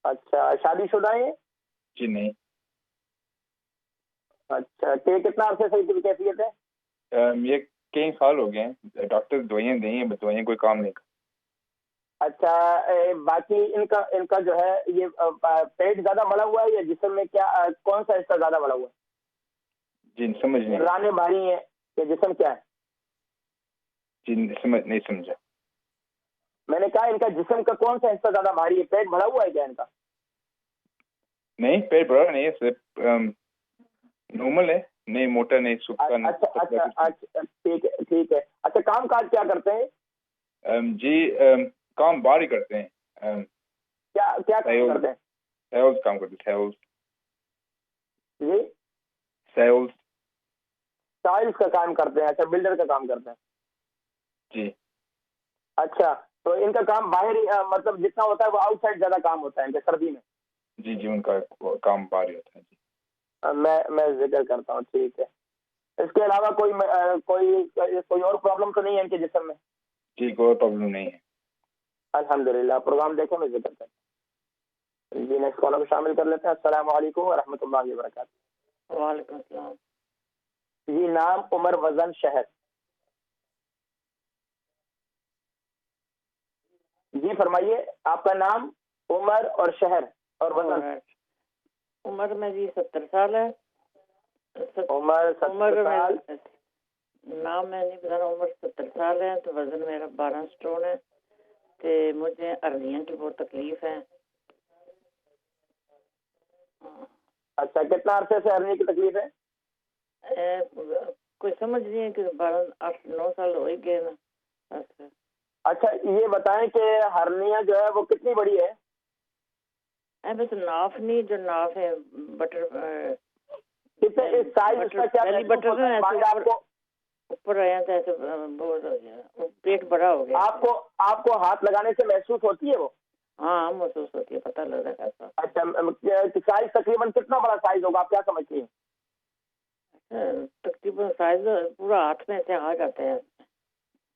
اچھا شادی شدہ ہیں؟ جی نہیں۔ اچھا کتنا عرصے سے کی کیفیت ہے؟ یہ کئی سال ہو گئے ہیں، ڈاکٹر دوائیاں دی ہیں، دوائیاں کوئی کام نہیں کرتی۔ اچھا باقی ان کا جو ہے یہ پیٹ زیادہ بڑا ہوا ہے یا جسم میں کیا کون سا حصہ زیادہ بڑا ہوا ہے؟ جی سمجھ نہیں۔ رانے بھاری ہیں یا جسم کیا ہے؟ جی نہیں سمجھا۔ میں نے کہا ان کا جسم کا کون سا حصہ زیادہ بھاری ہے؟ پیٹ بڑا ہوا ہے کیا ان کا؟ نہیں پیٹ بڑا نہیں ہے، صرف نارمل ہے، نہیں موٹا نہیں سوکھا نہیں۔ اچھا ٹھیک ہے۔ اچھا کام کاج کیا کرتے ہیں؟ جی کام باہر ہی کرتے ہیں۔ کیا کام کرتے ہیں؟ سیلز کام کرتے ہیں۔ جی سیلز کا کام کرتے ہیں۔ اچھا بلڈر کا کام کرتے ہیں؟ جی اچھا تو ان کا کام باہر ہی مطلب جتنا ہوتا ہے وہ آؤٹ سائڈ زیادہ کام ہوتا ہے ان کے سردی میں؟ جی ان کا کام باہر ہی ہوتا ہے۔ جی میں ذکر کرتا ہوں، ٹھیک ہے۔ اس کے علاوہ کوئی اور پرابلم تو نہیں ہے ان کے جسم میں؟ جی کوئی پرابلم نہیں ہے۔ الحمدللہ پروگرام دیکھیں، میں ذکر کرتا ہوں۔ جی نیکسٹ کالر کو شامل کر لیتے ہیں۔ السلام علیکم ورحمۃ اللہ وبرکاتہ۔ وعلیکم السلام۔ جی نام عمر، وزن شہر؟ جی فرمائیے، آپ کا نام، عمر اور شہر اور وزن؟ عمر میں جی 70 سال ہے۔ عمر 70 سال، نام میں نہیں بتانا. عمر 70 سال ہے تو وزن میرا 12 سٹون ہے تے مجھے ارنیاں کی بہت تکلیف ہے. اچھا کتنا عرصے سے ہرنی کی تکلیف ہے؟ کوئی سمجھ نہیں ہے کہ 8-9 سال ہو ہی گئے نا. اچھا یہ بتائیں کہ ہرنیاں جو ہے وہ کتنی بڑی ہے؟ بس ناف نہیں، جو ناف ہے بٹر کتنے سائز اس کا کیا بٹر آپ کو اوپر آیا تھا ایسے بہت ہو گیا، پیٹ بڑا ہو گیا. آپ کو ہاتھ لگانے سے محسوس ہوتی ہے وہ؟ ہاں محسوس ہوتی ہے، پتہ لگ رہا ہے. اچھا سائز تقریباً کتنا بڑا سائز ہوگا آپ کیا سمجھتی ہیں؟ تقریباً سائز پورا ہاتھ میں سے آ جاتا ہے.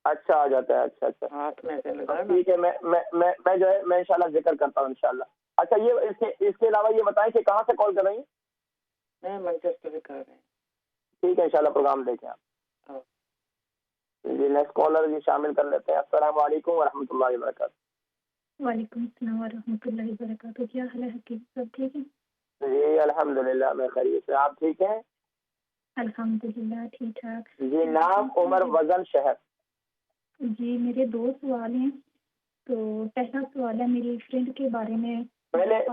اچھا آ جاتا ہے. اچھا اچھا ہاتھ میں سے لگا. ٹھیک ہے، میں جو ہے میں انشاءاللہ ذکر کرتا ہوں انشاءاللہ. اچھا یہ اس کے علاوہ یہ بتائیں کہ کہاں سے کال کر رہی ہیں؟ میں مانچسٹر سے کر رہے ہیں. ٹھیک ہے انشاءاللہ پروگرام دیکھیں آپ. جی نیکسٹ کالر جی شامل کر لیتے ہیں. السلام علیکم ورحمۃ اللہ وبرکاتہ. وعلیکم السلام ورحمۃ اللہ وبرکاتہ. کیا حال ہے حکیم؟ سب ٹھیک ہے؟ جی الحمدللہ میں خیریت سے. آپ ٹھیک ہیں؟ الحمدللہ ٹھیک ٹھاک. جی نام عمر وزن شہر. جی میرے 2 سوال ہیں. تو پہلا سوال ہے میری فرینڈ کے بارے میں.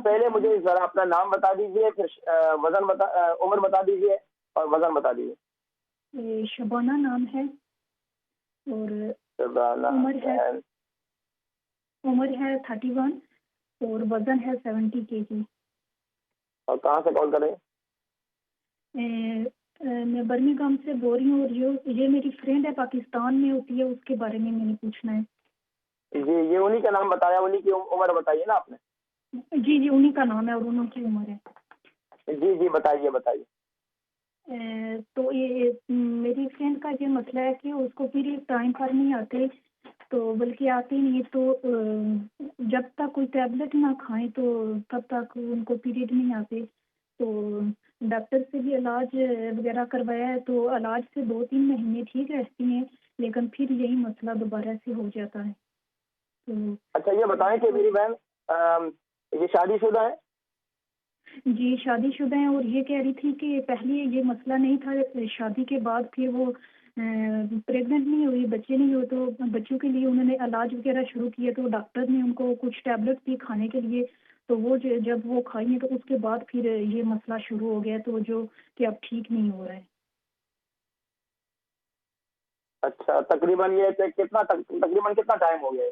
پہلے مجھے ذرا اپنا نام بتا دیجیے، پھر وزن عمر بتا دیجیے اور وزن بتا دیجیے. شبانہ نام ہے اور عمر ہے 31 اور وزن ہے 70 kg. اور کہاں سے کال کریں؟ میں برمنگھم سے بول رہی ہوں اور یہ میری فرینڈ ہے، پاکستان میں ہوتی ہے، اس کے بارے میں نے پوچھنا ہے. جی یہ انہی کا نام بتایا، انہی کی عمر بتائیے نا آپ نے. جی انہی کا نام ہے اور انہوں کی عمر ہے. جی بتائیے. تو یہ میری فرینڈ کا یہ مسئلہ ہے کہ اس کو پیریڈ ٹائم پر نہیں آتے، تو بلکہ آتے نہیں، تو جب تک کوئی ٹیبلٹ نہ کھائیں تو تب تک ان کو پیریڈ نہیں آتے. تو ڈاکٹر سے بھی علاج وغیرہ کروایا ہے، تو علاج سے 2-3 مہینے ٹھیک رہتی ہیں، لیکن پھر یہی مسئلہ دوبارہ سے ہو جاتا ہے. اچھا یہ بتائیں کہ میری بہن یہ شادی شدہ ہے؟ جی شادی شدہ ہیں، اور یہ کہہ رہی تھی کہ پہلے یہ مسئلہ نہیں تھا، شادی کے بعد پھر وہ پریگننٹ نہیں ہوئی، بچے نہیں ہوئے، تو بچوں کے لیے انہوں نے علاج وغیرہ شروع کیا، تو ڈاکٹر نے ان کو کچھ ٹیبلٹ دی کھانے کے لیے، تو وہ جب وہ کھائی ہیں تو اس کے بعد پھر یہ مسئلہ شروع ہو گیا، تو جو کہ اب ٹھیک نہیں ہو رہا ہے. اچھا تقریباً کتنا ٹائم ہو گیا ہے؟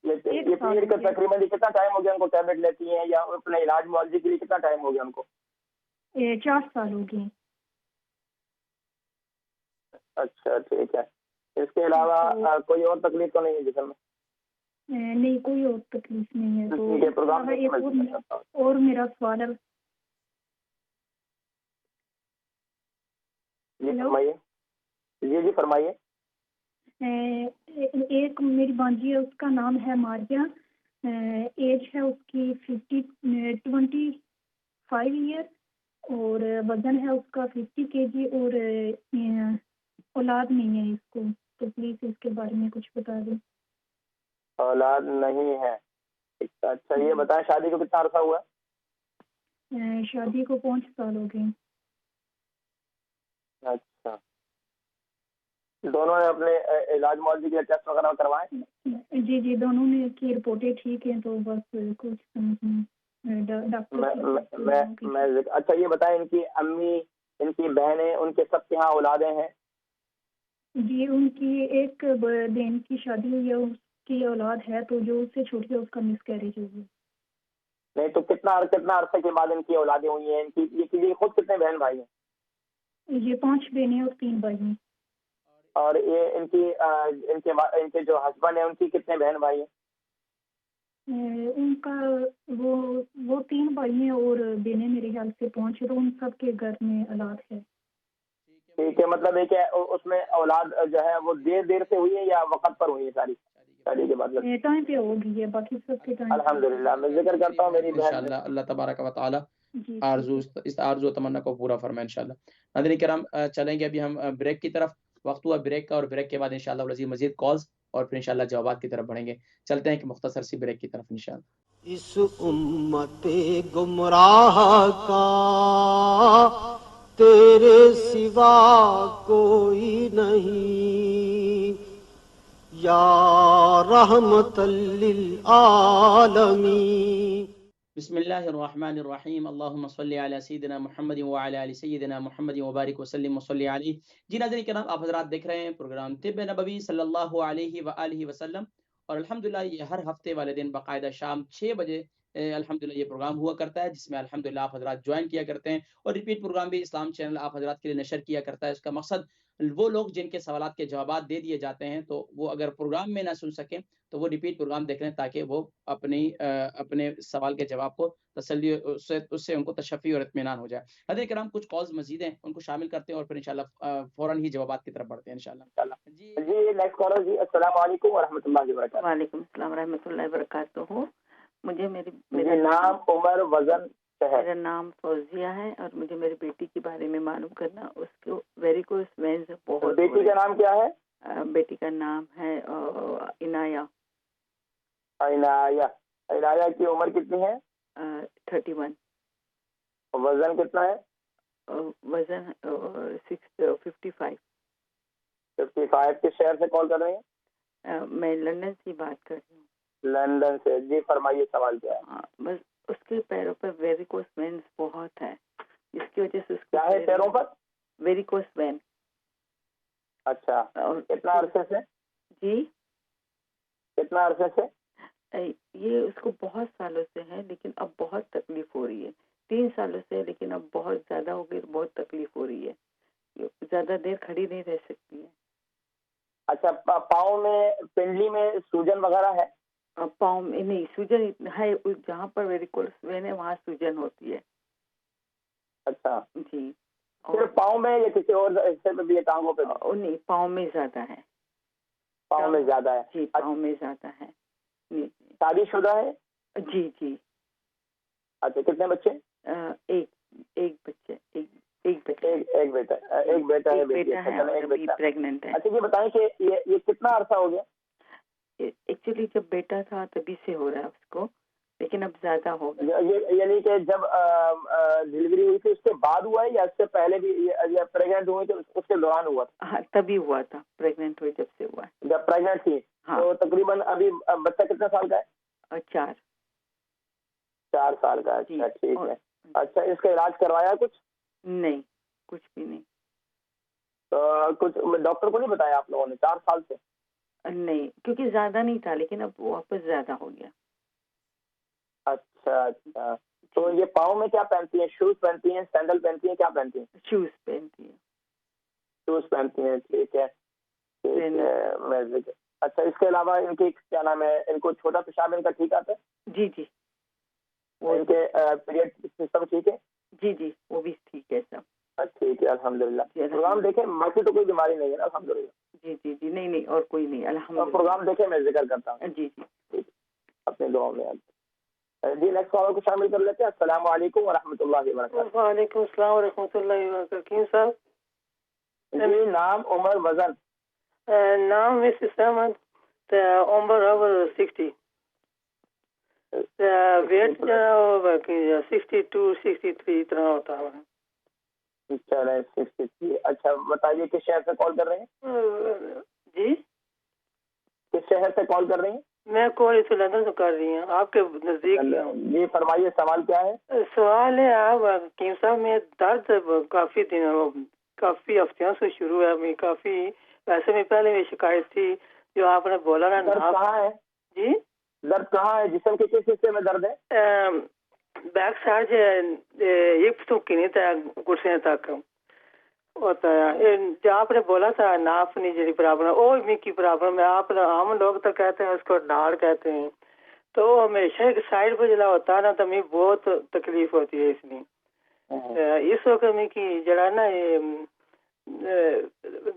یہ پیریڈ کا تقریباً کتنا ٹائم ہو گیا ان کو ٹیبلٹ لیتی ہیں، یا اپنے علاج معالجے کے لیے کتنا ٹائم ہو گیا ان کو؟ 4 سال ہو گئے. اچھا ٹھیک ہے. اس کے علاوہ کوئی اور تکلیف تو نہیں ہے جسم میں؟ نہیں کوئی اور تکلیف نہیں ہے. تو اور میرا سوال ہے. جی فرمائیے. ایک میری بانجی ہے، اس کا نام ہے ماریہ، ایج ہے اس کی 25 ایئر اور وزن ہے اس کا 50 kg اور اولاد نہیں ہے اس کو، تو پلیز اس کے بارے میں کچھ بتا دیں. اولاد نہیں ہے. اچھا یہ بتائیں شادی کو کتنا عرصہ ہوا؟ شادی کو 5 سال ہو گئے. اچھا دونوں نے اپنے علاج معالجے کے لیے ٹیسٹ وغیرہ کروائے؟ جی دونوں نے کی رپورٹیں ٹھیک ہیں، تو بس کچھ سمجھ نہیں ڈاکٹر. اچھا یہ بتائیں ان کی امی، ان کی بہنیں، ان کے سب کے یہاں اولادیں ہیں؟ جی ان کی ایک بہن کی شادی ہوئی ہے، اس کی اولاد ہے، تو جو اس سے چھوٹی ہے اس کا مس کیریج ہو گیا. نہیں تو کتنا عرصے کے بعد ان کی اولادیں ہوئی ہیں؟ یہ خود کتنے بہن بھائی ہیں؟ یہ 5 بہنیں اور 3 بھائی ہیں. اور یہ ان کے جو ہسبینڈ ہیں ان کی کتنے بہن بھائی ہیں؟ ان کا وہ 3 بھائی ہیں اور بہنیں میرے خیال سے 5 ہیں، تو ان سب کے گھر میں اولاد ہے. ٹھیک ہے، مطلب ہے کہ اس میں اولاد جو ہے وہ دیر سے ہوئی ہے یا وقت پر ہوئی ہے؟ ساری شادی کے بعد ٹائم پہ ہوگی ہے، باقی سب کے ٹائم. الحمدللہ میں ذکر کرتا ہوں میری بہن. انشاءاللہ اللہ تبارک و تعالی اس آرزو و تمنا کو پورا فرمائے انشاءاللہ. ناظرین کرام چلیں گے ابھی ہم بریک کی طرف. وقت ہوا بریک کا، اور بریک کے بعد انشاءاللہ مزید کالز اور پھر انشاءاللہ جوابات کی طرف بڑھیں گے. چلتے ہیں کہ مختصر سی بریک کی طرف انشاءاللہ. اس امت گمراہ کا تیرے سوا کوئی نہیں یا رحمت للعالمین. بسم اللہ الرحمن الرحیم. اللہم صلی علی سیدنا محمد وعلی آل سیدنا محمد وبارک وسلم وصلی علیہ. جی ناظرین کرام، آپ حضرات دیکھ رہے ہیں پروگرام طب نبوی صلی اللہ علیہ وآلہ وسلم، اور الحمدللہ یہ ہر ہفتے والے دن باقاعدہ شام 6 بجے الحمدللہ یہ پروگرام ہوا کرتا ہے، جس میں الحمدللہ آپ حضرات جوائن کیا کرتے ہیں، اور ریپیٹ پروگرام بھی اسلام چینل آپ حضرات کے لیے نشر کیا کرتا ہے. اس کا مقصد وہ لوگ جن کے سوالات کے جوابات دے دیے جاتے ہیں تو وہ اگر پروگرام میں نہ سن سکیں تو وہ ریپیٹ پروگرام دیکھ لیں، تاکہ وہ اپنے سوال کے جواب کو تسلی اس سے ان کو تشفی اور اطمینان ہو جائے. حضرت کرام کچھ کالز مزید ہیں، ان کو شامل کرتے ہیں اور پھر انشاءاللہ فوراً ہی جوابات کی طرف بڑھتے ہیں انشاءاللہ. جی نیکسٹ کالر جی. السلام علیکم ورحمۃ اللہ وبرکاتہ. وعلیکم السلام ورحمۃ اللہ وبرکاتہ. مجھے میرا نام عمر وزن میرا نام فوزیہ ہے، اور مجھے میری بیٹی کے بارے میں معلوم کرنا. اس کو ویریکوز وینز بہت. بیٹی کا نام کیا ہے؟ بیٹی کا نام ہے عنایہ. عنایہ کی عمر کتنی ہے؟ 31. وزن کتنا ہے؟ وزن 55. 55. کس شہر سے کال کر رہے ہیں؟ میں لندن سے بات کر رہی ہوں. لندن سے. جی فرمائیے سوال کیا ہے؟ بس اس کے پیروں پر ویریکوز وینز بہت ہے، جس کی وجہ سے کیا ہے پیروں پر؟ Varicose when. اچھا. اور کتنا عرصے سے؟ جی کتنا عرصے سے؟ یہ اس کو بہت سالوں سے ہے، لیکن اب بہت تکلیف ہو رہی ہے. 3 سالوں سے، لیکن اب بہت زیادہ ہو گئی، بہت تکلیف ہو رہی ہے. زیادہ دیر کھڑی نہیں رہ سکتی ہے. اچھا. پاؤں میں پنڈلی میں سوجن وغیرہ ہے؟ پاؤں میں نہیں سوجن ہے، جہاں پر ویریکوز وین ہے وہاں سوجن ہوتی ہے. اچھا جی. صرف پاؤں میں یا کسی اور حصے میں بھی ہے؟ ٹانگوں پہ نہیں، پاؤں میں زیادہ ہے. پاؤں میں زیادہ ہے. جی پاؤں میں زیادہ ہے. شادی شدہ ہے؟ جی جی. اچھا. کتنے بچے؟ ایک بچے. ایک بیٹا ہے. ایک بیٹا ہے. پریگننٹ ہے. اچھا یہ بتائیں کہ یہ کتنا عرصہ ہو گیا؟ ایکچولی جب بیٹا تھا تبھی سے ہو رہا ہے اس کو، لیکن اب زیادہ ہو گیا. یعنی کہ جب ڈلیوری ہوئی تھی اس کے بعد ہوا ہے یا اس سے پہلے بھی؟ پریگنٹ ہوئی تو اس کے دوران ہوا تھا؟ ہاں تبھی ہوا تھا، پریگنٹ ہوئی جب سے ہوا ہے. جب پریگنٹ تھی تو تقریباً ابھی بچہ کتنے سال کا ہے؟ 4 سال کا. اچھا ٹھیک ہے. اچھا اس کا علاج کروایا کچھ؟ نہیں، کچھ بھی نہیں. تو کچھ ڈاکٹر کو نہیں بتایا آپ لوگوں نے 4 سال سے؟ نہیں، کیونکہ زیادہ نہیں تھا، لیکن اب واپس زیادہ ہو گیا. اچھا. تو یہ پاؤں میں کیا پہنتی ہیں؟ شوز پہنتی ہیں، سینڈل پہنتی ہیں، کیا پہنتی ہیں؟ شوز پہنتی ہیں. شوز پہنتی ہیں. ٹھیک ہے. اچھا اس کے علاوہ ان کی کیا نام ہے، ان کو چھوٹا پیشاب ان کا ٹھیک آتا ہے؟ جی جی. ان کے پیریڈ سسٹم ٹھیک ہے؟ جی جی وہ بھی ٹھیک ہے سب. ٹھیک ہے الحمدللہ. پروگرام دیکھیں، باقی تو کوئی بیماری نہیں ہے نا الحمدللہ. جی جی جی. نہیں اور کوئی نہیں الحمدللہ. پروگرام دیکھیں میں ذکر کرتا ہوں. جی جی. اپنے دعاؤں میں جی نیکسٹ کالر کو شامل کر لیتے ہیں. السلام علیکم ورحمۃ اللہ وبرکاتہ. وعلیکم السلام ورحمۃ اللہ وبرکاتہ. صاحب جی نام عمر وزن؟ نام مسز احمد. عمر 60. ویٹ 62 63 اتنا ہوتا ہے. 63. اچھا بتائیے کس شہر سے کال کر رہے ہیں؟ جی کس شہر سے کال کر رہی ہیں؟ میں کال اس لندن سے کر رہی ہوں، آپ کے نزدیک. جی فرمائیے سوال کیا ہے؟ سوال ہے آپ حکیم صاحب، میں درد کافی ہفتوں سے شروع ہے. میں کافی ویسے میں پہلے بھی شکایت تھی جو آپ نے بولا نا. درد کہاں ہے؟ جی درد کہاں ہے؟ جسم کے کس حصے میں درد ہے؟ بیک سائڈ ہپس تو کنی تک گھٹنے تک ہوتا ہے. جو آپ نے بولا تھا ناپ نہیں جی پرابلم، وہ می کی پرابلم ہے. آپ عام لوگ تو کہتے ہیں اس کو ناڑ کہتے ہیں، تو ہمیشہ ایک سائڈ پہ جلا ہوتا ہے نا تو میں بہت تکلیف ہوتی ہے. اس لیے اس وقت میں کی جڑا نا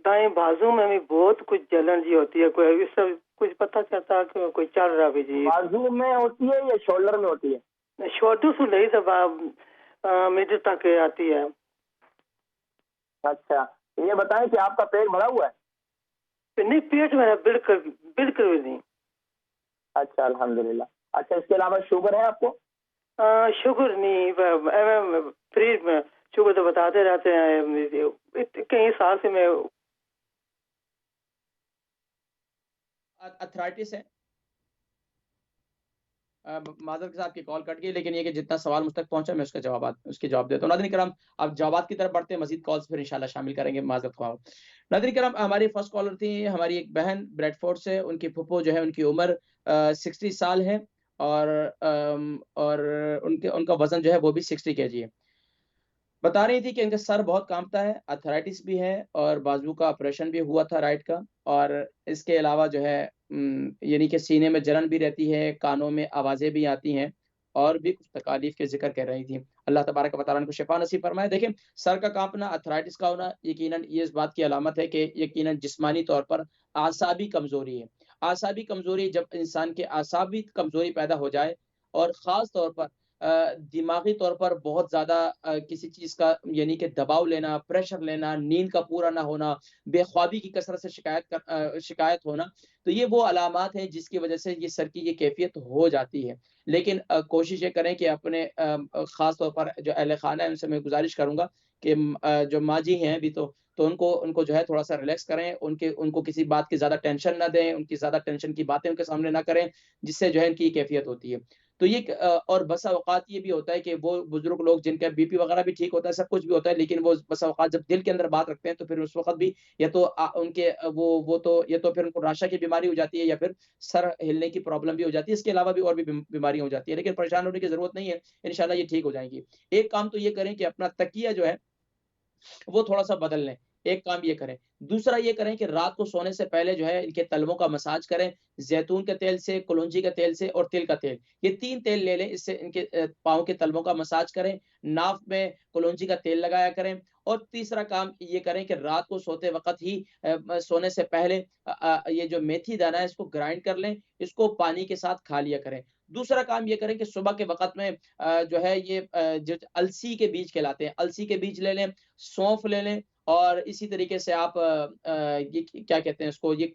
دائیں بازو میں بھی بہت کچھ جلن جی ہوتی ہے. کوئی اس سے کچھ پتہ چلتا کہ کوئی چل رہا بھی جی؟ بازو میں ہوتی ہے یا شولڈر میں ہوتی ہے؟ شولڈر سے نہیں دبا میڈل تک آتی ہے. اچھا یہ بتائیں کہ آپ کا پیٹ بھرا ہوا ہے؟ نہیں پیٹ میرا بالکل بھی نہیں. اچھا الحمدللہ. اچھا اس کے علاوہ شوگر ہے آپ کو؟ شوگر نہیں، فری چونکہ تو بتاتے رہتے ہیں کئی سال سے میں اتھرائٹس ہے. معذرت کے ساتھ کی کال کٹ گئی، لیکن یہ کہ جتنا سوال مجھ تک پہنچا میں اس کے جواب دیتا ہوں. ناظرین کرام اب جوابات کی طرف بڑھتے ہیں، مزید کالز پھر انشاءاللہ شامل کریں گے. معذرت خواہ. ناظرین کرام ہماری فرسٹ کالر تھی ہماری ایک بہن بریڈ فورڈ سے. ان کی پھپھو جو ہے ان کی عمر 60 سال ہے اور ان کا وزن جو ہے وہ بھی 60 kg ہے. بتا رہی تھی کہ ان کا سر بہت کانپتا ہے، اتھرائٹس بھی ہے اور بازو کا آپریشن بھی ہوا تھا رائٹ کا، اور اس کے علاوہ جو ہے یعنی کہ سینے میں جلن بھی رہتی ہے، کانوں میں آوازیں بھی آتی ہیں اور بھی کچھ تکالیف کے ذکر کر رہی تھی. اللہ تبارک و تعالیٰ ان کو شفا نصیب فرمائے. دیکھیں سر کا کانپنا، اتھرائٹس کا ہونا یقیناً یہ اس بات کی علامت ہے کہ یقیناً جسمانی طور پر اعصابی کمزوری ہے. اعصابی کمزوری، جب انسان کے اعصابی کمزوری پیدا ہو جائے اور خاص طور پر دماغی طور پر بہت زیادہ کسی چیز کا یعنی کہ دباؤ لینا، پریشر لینا، نیند کا پورا نہ ہونا، بے خوابی کی کثرت سے شکایت ہونا، تو یہ وہ علامات ہیں جس کی وجہ سے یہ سر کی یہ کیفیت ہو جاتی ہے. لیکن کوشش یہ کریں کہ اپنے خاص طور پر جو اہل خانہ ہیں ان سے میں گزارش کروں گا کہ جو ماں جی ہیں ابھی تو ان کو جو ہے تھوڑا سا ریلیکس کریں، ان کو کسی بات کی زیادہ ٹینشن نہ دیں، ان کی زیادہ ٹینشن کی باتیں ان کے سامنے نہ کریں جس سے جو ہے ان کی کیفیت ہوتی ہے. تو یہ اور بسا اوقات یہ بھی ہوتا ہے کہ وہ بزرگ لوگ جن کا بی پی وغیرہ بھی ٹھیک ہوتا ہے، سب کچھ بھی ہوتا ہے، لیکن وہ بسا اوقات جب دل کے اندر بات رکھتے ہیں تو پھر اس وقت بھی یا تو ان کے وہ تو یا تو پھر ان کو راشا کی بیماری ہو جاتی ہے یا پھر سر ہلنے کی پرابلم بھی ہو جاتی ہے. اس کے علاوہ بھی اور بھی بیماریاں ہو جاتی ہے، لیکن پریشان ہونے کی ضرورت نہیں ہے، انشاءاللہ یہ ٹھیک ہو جائیں گی. ایک کام تو یہ کریں کہ اپنا تکیہ جو ہے وہ تھوڑا سا بدل لیں. ایک کام یہ کریں. دوسرا یہ کریں کہ رات کو سونے سے پہلے جو ہے ان کے تلووں کا مساج کریں، زیتون کے تیل سے، کلونجی کے تیل سے اور تل کا تیل، یہ 3 تیل لے لیں. اس سے ان کے پاؤں کے تلووں کا مساج کریں، ناف میں کلونجی کا تیل لگایا کریں. اور تیسرا کام یہ کریں کہ رات کو سوتے وقت ہی سونے سے پہلے یہ جو میتھی دانہ ہے اس کو گرائنڈ کر لیں، اس کو پانی کے ساتھ کھا لیا کریں. دوسرا کام یہ کریں کہ صبح کے وقت میں جو ہے یہ جو السی کے بیج کہلاتے ہیں، السی کے بیج لے لیں، سونف لے لیں، اور اسی طریقے سے آپ یہ کیا کہتے ہیں اس کو، یہ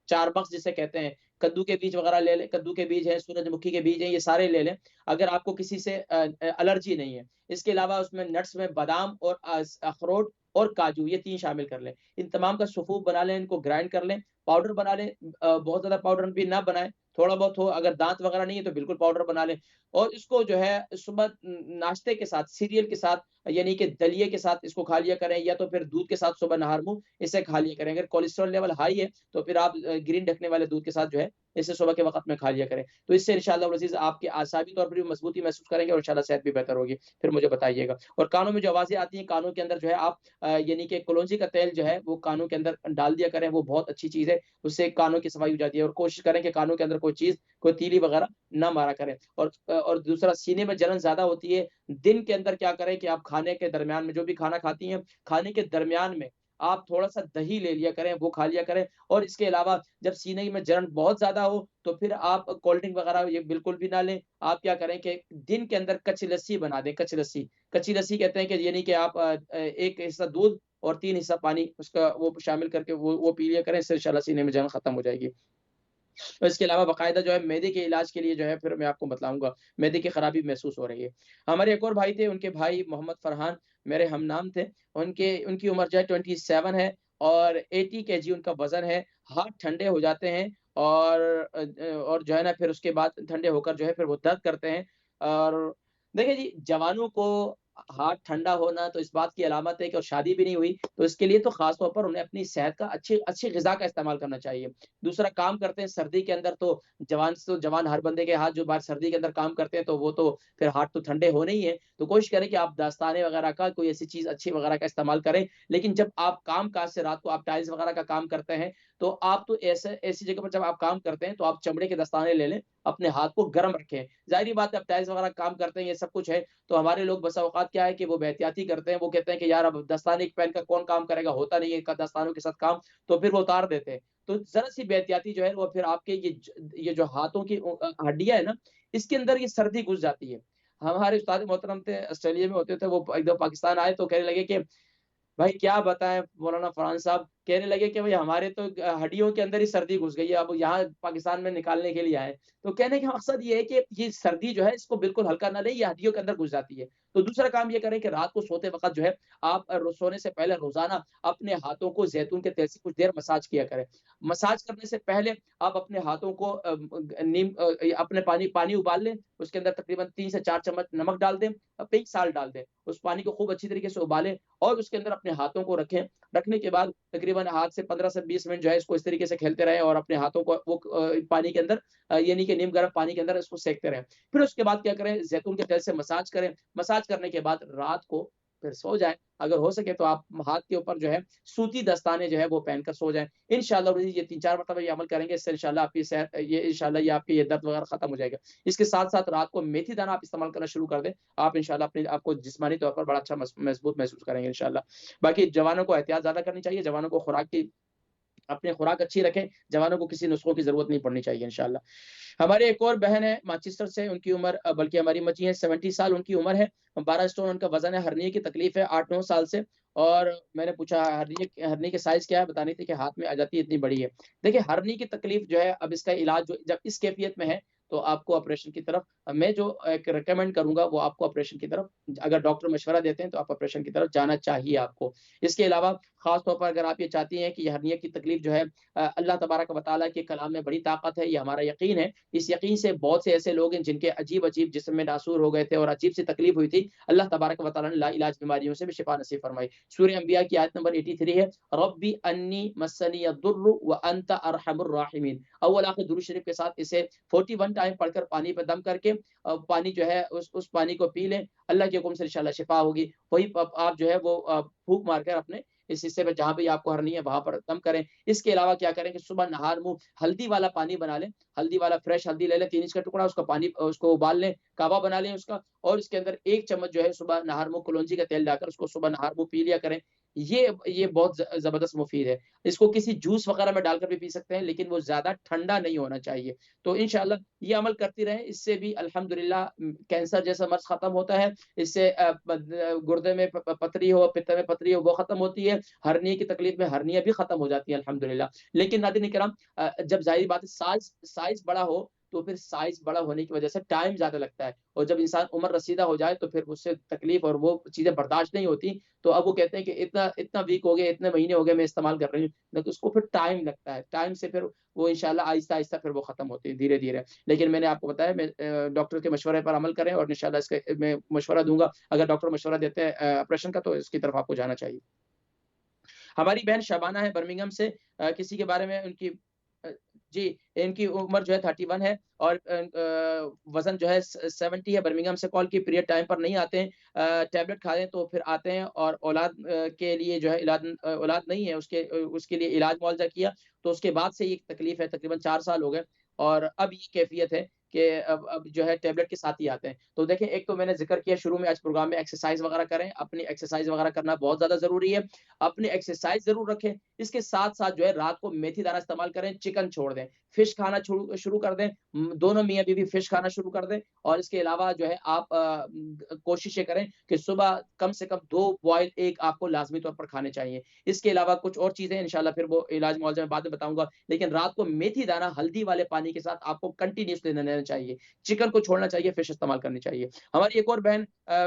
4 بخش جسے کہتے ہیں، کدو کے بیج وغیرہ لے لیں، کدو کے بیج ہیں، سورج مکھی کے بیج ہیں، یہ سارے لے لیں اگر آپ کو کسی سے الرجی نہیں ہے. اس کے علاوہ اس میں نٹس میں بادام اور اخروٹ اور کاجو، یہ 3 شامل کر لیں. ان تمام کا صفوف بنا لیں، ان کو گرائنڈ کر لیں، پاؤڈر بنا لیں. بہت زیادہ پاؤڈر بھی نہ بنائیں، تھوڑا بہت ہو، اگر دانت وغیرہ نہیں ہے تو بالکل پاؤڈر بنا لیں. اور اس کو جو ہے صبح ناشتے کے ساتھ، سیریل کے ساتھ یعنی کہ دلیے کے ساتھ اس کو کھا لیا کریں، یا تو پھر دودھ کے ساتھ صبح نہار منہ اسے کھا لیا کریں. اگر کولیسٹرول لیول ہائی ہے تو پھر آپ گرین ڈھکنے والے دودھ کے ساتھ جو ہے اسے صبح کے وقت میں کھا لیا کریں. تو اس سے انشاءاللہ العزیز آپ کے اعصابی طور پر بھی مضبوطی محسوس کریں گے اور انشاءاللہ صحت بھی بہتر ہوگی. پھر مجھے بتائیے گا. اور کانوں میں جو آوازیں آتی ہیں، کانوں کے اندر جو ہے آپ یعنی کہ کلونجی کا تیل جو ہے وہ کانوں کے اندر ڈال دیا کریں، وہ بہت اچھی چیز ہے، اس سے کانوں کی صفائی ہو جاتی ہے. اور کوشش کریں کہ کانوں کے اندر کوئی چیز، کوئی تیلی وغیرہ نہ مارا کریں. اور دوسرا، سینے میں جلن زیادہ ہوتی ہے، دن کے اندر کیا کریں کہ آپ کھانے کے درمیان میں جو بھی کھانا کھاتی ہیں، کھانے کے درمیان میں آپ تھوڑا سا دہی لے لیا کریں، وہ کھا لیا کریں. اور اس کے علاوہ جب سینے میں جلن بہت زیادہ ہو تو پھر آپ کولڈ ڈرنک وغیرہ یہ بالکل بھی نہ لیں. آپ کیا کریں کہ دن کے اندر کچی لسی بنا دیں. کچی لسی کہتے ہیں کہ یعنی کہ آپ 1 حصہ دودھ اور 3 حصہ پانی اس کا وہ شامل کر کے وہ پی لیا کریں. اس سے انشاءاللہ سینے میں جلن ختم ہو جائے گی. اس کے علاوہ باقاعدہ جو ہے معدے کے علاج کے لیے جو ہے پھر میں آپ کو بتلاؤں گا، معدے کی خرابی محسوس ہو رہی ہے. ہمارے ایک اور بھائی تھے، ان کے بھائی محمد فرحان میرے ہم نام تھے. ان کی عمر جو ہے 27 ہے اور 80 kg ان کا وزن ہے. ہاتھ ٹھنڈے ہو جاتے ہیں اور جو ہے نا پھر اس کے بعد ٹھنڈے ہو کر جو ہے پھر وہ درد کرتے ہیں. اور دیکھیں جی، جوانوں کو ہاتھ ٹھنڈا ہونا تو اس بات کی علامت ہے کہ اور شادی بھی نہیں ہوئی، تو اس کے لیے تو خاص طور پر انہیں اپنی صحت کا اچھی غذا کا استعمال کرنا چاہیے. دوسرا، کام کرتے ہیں سردی کے اندر تو جوان ہر بندے کے ہاتھ جو بار سردی کے اندر کام کرتے ہیں تو وہ تو پھر ہاتھ تو ٹھنڈے ہونے ہی ہیں. تو کوشش کریں کہ آپ دستانے وغیرہ کا کوئی ایسی چیز اچھی وغیرہ کا استعمال کریں. لیکن جب آپ کام کاج سے رات کو آپ ٹائلز وغیرہ کا کام کرتے ہیں تو آپ تو ایسی جگہ پر جب آپ کام کرتے ہیں تو آپ چمڑے کے دستانے لے لیں، اپنے ہاتھ کو گرم رکھیں. ظاہری بات ہے اب ٹائلز وغیرہ کام کرتے ہیں، یہ سب کچھ ہے، تو ہمارے لوگ بسا اوقات کیا ہے کہ وہ بے کرتے ہیں. وہ کہتے ہیں کہ یار اب دستانے پہن کر کون کام کرے گا، ہوتا نہیں ہے دستانوں کے ساتھ کام، تو پھر وہ اتار دیتے ہیں. تو ذرا سی بے احتیاطی جو ہے وہ پھر آپ کے یہ جو ہاتھوں کی ہڈیاں ہے نا، اس کے اندر یہ سردی گھس جاتی ہے. ہمارے استاد محترم تھے، آسٹریلیا میں ہوتے تھے، وہ ایک دفعہ پاکستان آئے تو کہنے لگے کہ بھائی کیا بتائیں مولانا فرحان صاحب، کہنے لگے کہ بھائی ہمارے تو ہڈیوں کے اندر ہی سردی گھس گئی ہے، اب یہاں پاکستان میں نکالنے کے لیے آئے. تو کہنے کا مقصد یہ ہے کہ یہ سردی جو ہے اس کو بالکل ہلکا نہ لیں، یہ ہڈیوں کے اندر گھس جاتی ہے. تو دوسرا کام یہ کریں کہ رات کو سوتے وقت جو ہے آپ سونے سے پہلے روزانہ اپنے ہاتھوں کو زیتون کے تیل سے کچھ دیر مساج کیا کریں. مساج کرنے سے پہلے آپ اپنے ہاتھوں کو اپنے پانی ابال لیں، اس کے اندر تقریباً 3 سے 4 چمچ نمک ڈال دیں، پنک سالٹ ڈال دیں، اس پانی کو خوب اچھی طریقے سے ابالیں اور اس کے اندر اپنے ہاتھوں کو رکھیں. رکھنے کے بعد تقریباً ہاتھ سے 15 سے 20 منٹ جو ہے اس کو اس طریقے سے کھیلتے رہیں اور اپنے ہاتھوں کو وہ پانی کے اندر یعنی کہ نیم گرم پانی کے اندر اس کو سینکتے رہیں. پھر اس کے بعد کیا کریں، زیتون کے تیل سے مساج کریں. مساج کرنے کے بعد رات کو پھر سو جائیں. اگر ہو سکے تو آپ ہاتھ کے اوپر جو ہے سوتی دستانے جو ہے وہ پہن کر سو جائیں. انشاءاللہ یہ 3-4 مرتبہ یہ عمل کریں گے، اس سے انشاءاللہ آپ کی صحت یہ آپ کی یہ درد وغیرہ ختم ہو جائے گا. اس کے ساتھ ساتھ رات کو میتھی دانہ آپ استعمال کرنا شروع کر دیں. آپ انشاءاللہ اپنے آپ کو جسمانی طور پر بڑا اچھا مضبوط محسوس کریں گے انشاءاللہ. باقی جوانوں کو احتیاط زیادہ کرنی چاہیے، جوانوں کو اپنے خوراک اچھی رکھیں، جوانوں کو کسی نسخوں کی ضرورت نہیں پڑنی چاہیے انشاءاللہ. ہمارے ایک اور بہن ہے مانچسٹر سے، ان کی عمر بلکہ ہماری مچی ہے 70 سال ان کی عمر ہے، 12 اسٹون ان کا وزن ہے، ہرنیے کی تکلیف ہے 8-9 سال سے. اور میں نے پوچھا ہرنی کے سائز کیا ہے، بتانی تھی کہ ہاتھ میں آ جاتی ہے، اتنی بڑی ہے. دیکھیں ہرنی کی تکلیف جو ہے اب اس کا علاج جب اس کیفیت میں ہے تو آپ کو آپریشن کی طرف میں جو ایک ریکمینڈ کروں گا وہ آپ کو آپریشن کی طرف، اگر ڈاکٹر مشورہ دیتے ہیں تو آپ آپریشن کی طرف جانا چاہیے آپ کو. اس کے علاوہ خاص طور پر اگر آپ یہ چاہتی ہیں کہ یہ ہرنیہ کی تکلیف جو ہے، اللہ تبارک و تعالیٰ کے کلام میں بڑی طاقت ہے، یہ ہمارا یقین ہے. اس یقین سے بہت سے ایسے لوگ ہیں جن کے عجیب جسم میں ناسور ہو گئے تھے اور عجیب سی تکلیف ہوئی تھی، اللہ تبارک و تعالیٰ نے لا علاج بیماریوں سے بھی شفا نصیب فرمائی. سورہ انبیاء کی آیت نمبر 83 ہے، ربی انی مسنی الضر وانت ارحم الراحمین. اول آخر درود شریف کے ساتھ اسے 41 ٹائم پڑھ کر پانی پہ دم کر کے پانی جو ہے اس پانی کو پی لیں، اللہ کے حکم سے انشاءاللہ شفا ہوگی. وہی آپ جو ہے وہ پھونک مار کر اپنے اس حصے پہ جہاں بھی آپ کو ہرنی ہے وہاں پر دم کریں. اس کے علاوہ کیا کریں کہ صبح نہار منہ ہلدی والا پانی بنا لیں، ہلدی والا فریش ہلدی لے لیں 3 انچ کا ٹکڑا، اس کا پانی اس کو ابال لیں، کعبہ بنا لیں اس کا، اور اس کے اندر 1 چمچ جو ہے صبح نہار منہ کلونجی کا تیل ڈال کر اس کو صبح نہار منہ پی لیا کریں. یہ بہت زبردست مفید ہے. اس کو کسی جوس وغیرہ میں ڈال کر بھی پی سکتے ہیں لیکن وہ زیادہ ٹھنڈا نہیں ہونا چاہیے. تو انشاءاللہ یہ عمل کرتی رہیں، اس سے بھی الحمدللہ کینسر جیسا مرض ختم ہوتا ہے، اس سے گردے میں پتری ہو، پتے میں پتری ہو وہ ختم ہوتی ہے، ہرنی کی تکلیف میں ہرنیاں بھی ختم ہو جاتی ہیں الحمدللہ. لیکن ناظرین کرام جب ظاہر بات ہے سائز بڑا ہو تو پھر سائز بڑا ہونے کی وجہ سے ٹائم زیادہ لگتا ہے، اور جب انسان عمر رسیدہ ہو جائے تو پھر اس سے تکلیف اور وہ چیزیں برداشت نہیں ہوتی. تو اب وہ کہتے ہیں کہ اتنا ویک ہو گئے، اتنے مہینے ہو گئے میں استعمال کر رہی ہوں، لیکن اس کو پھر ٹائم لگتا ہے، ٹائم سے پھر وہ انشاءاللہ آہستہ آہستہ پھر وہ ختم ہوتی ہے دھیرے دھیرے. لیکن میں نے آپ کو بتایا میں ڈاکٹر کے مشورے پر عمل کریں اور انشاءاللہ اس کے میں مشورہ دوں گا. اگر ڈاکٹر مشورہ دیتے ہیں آپریشن کا تو اس کی طرف آپ کو جانا چاہیے. ہماری بہن شبانہ ہے برمنگھم سے، کسی کے بارے میں ان کی جی ان کی عمر جو ہے 31 ہے اور وزن جو ہے 70 ہے، برمنگھم سے کال کی، پیریڈ ٹائم پر نہیں آتے ہیں، ٹیبلٹ کھا لیں تو پھر آتے ہیں، اور اولاد کے لیے جو ہے اولاد نہیں ہے، اس کے لیے علاج معالجہ کیا تو اس کے بعد سے یہ تکلیف ہے، تقریباً 4 سال ہو گئے اور اب یہ کیفیت ہے کہ اب جو ہے ٹیبلٹ کے ساتھ ہی آتے ہیں. تو دیکھیں ایک تو میں نے ذکر کیا شروع میں آج پروگرام میں ایکسرسائز وغیرہ کریں، اپنی ایکسرسائز وغیرہ کرنا بہت زیادہ ضروری ہے، اپنی ایکسرسائز ضرور رکھیں. اس کے ساتھ ساتھ جو ہے رات کو میتھی دانہ استعمال کریں، چکن چھوڑ دیں، فش کھانا شروع کر دیں، دونوں میاں بیوی فش کھانا شروع کر دیں. اور اس کے علاوہ جو ہے آپ کوشش یہ کریں کہ صبح کم سے کم 2 بوائل ایگ آپ کو لازمی طور پر کھانے چاہیے. اس کے علاوہ کچھ اور چیزیں انشاءاللہ پھر وہ علاج معالجہ میں بعد میں بتاؤں گا، لیکن رات کو میتھی دانہ ہلدی والے پانی کے ساتھ آپ کو کنٹینیوس لینا چاہیے، چکن کو چھوڑنا چاہیے، فش استعمال کرنی چاہیے. ہماری ایک اور بہن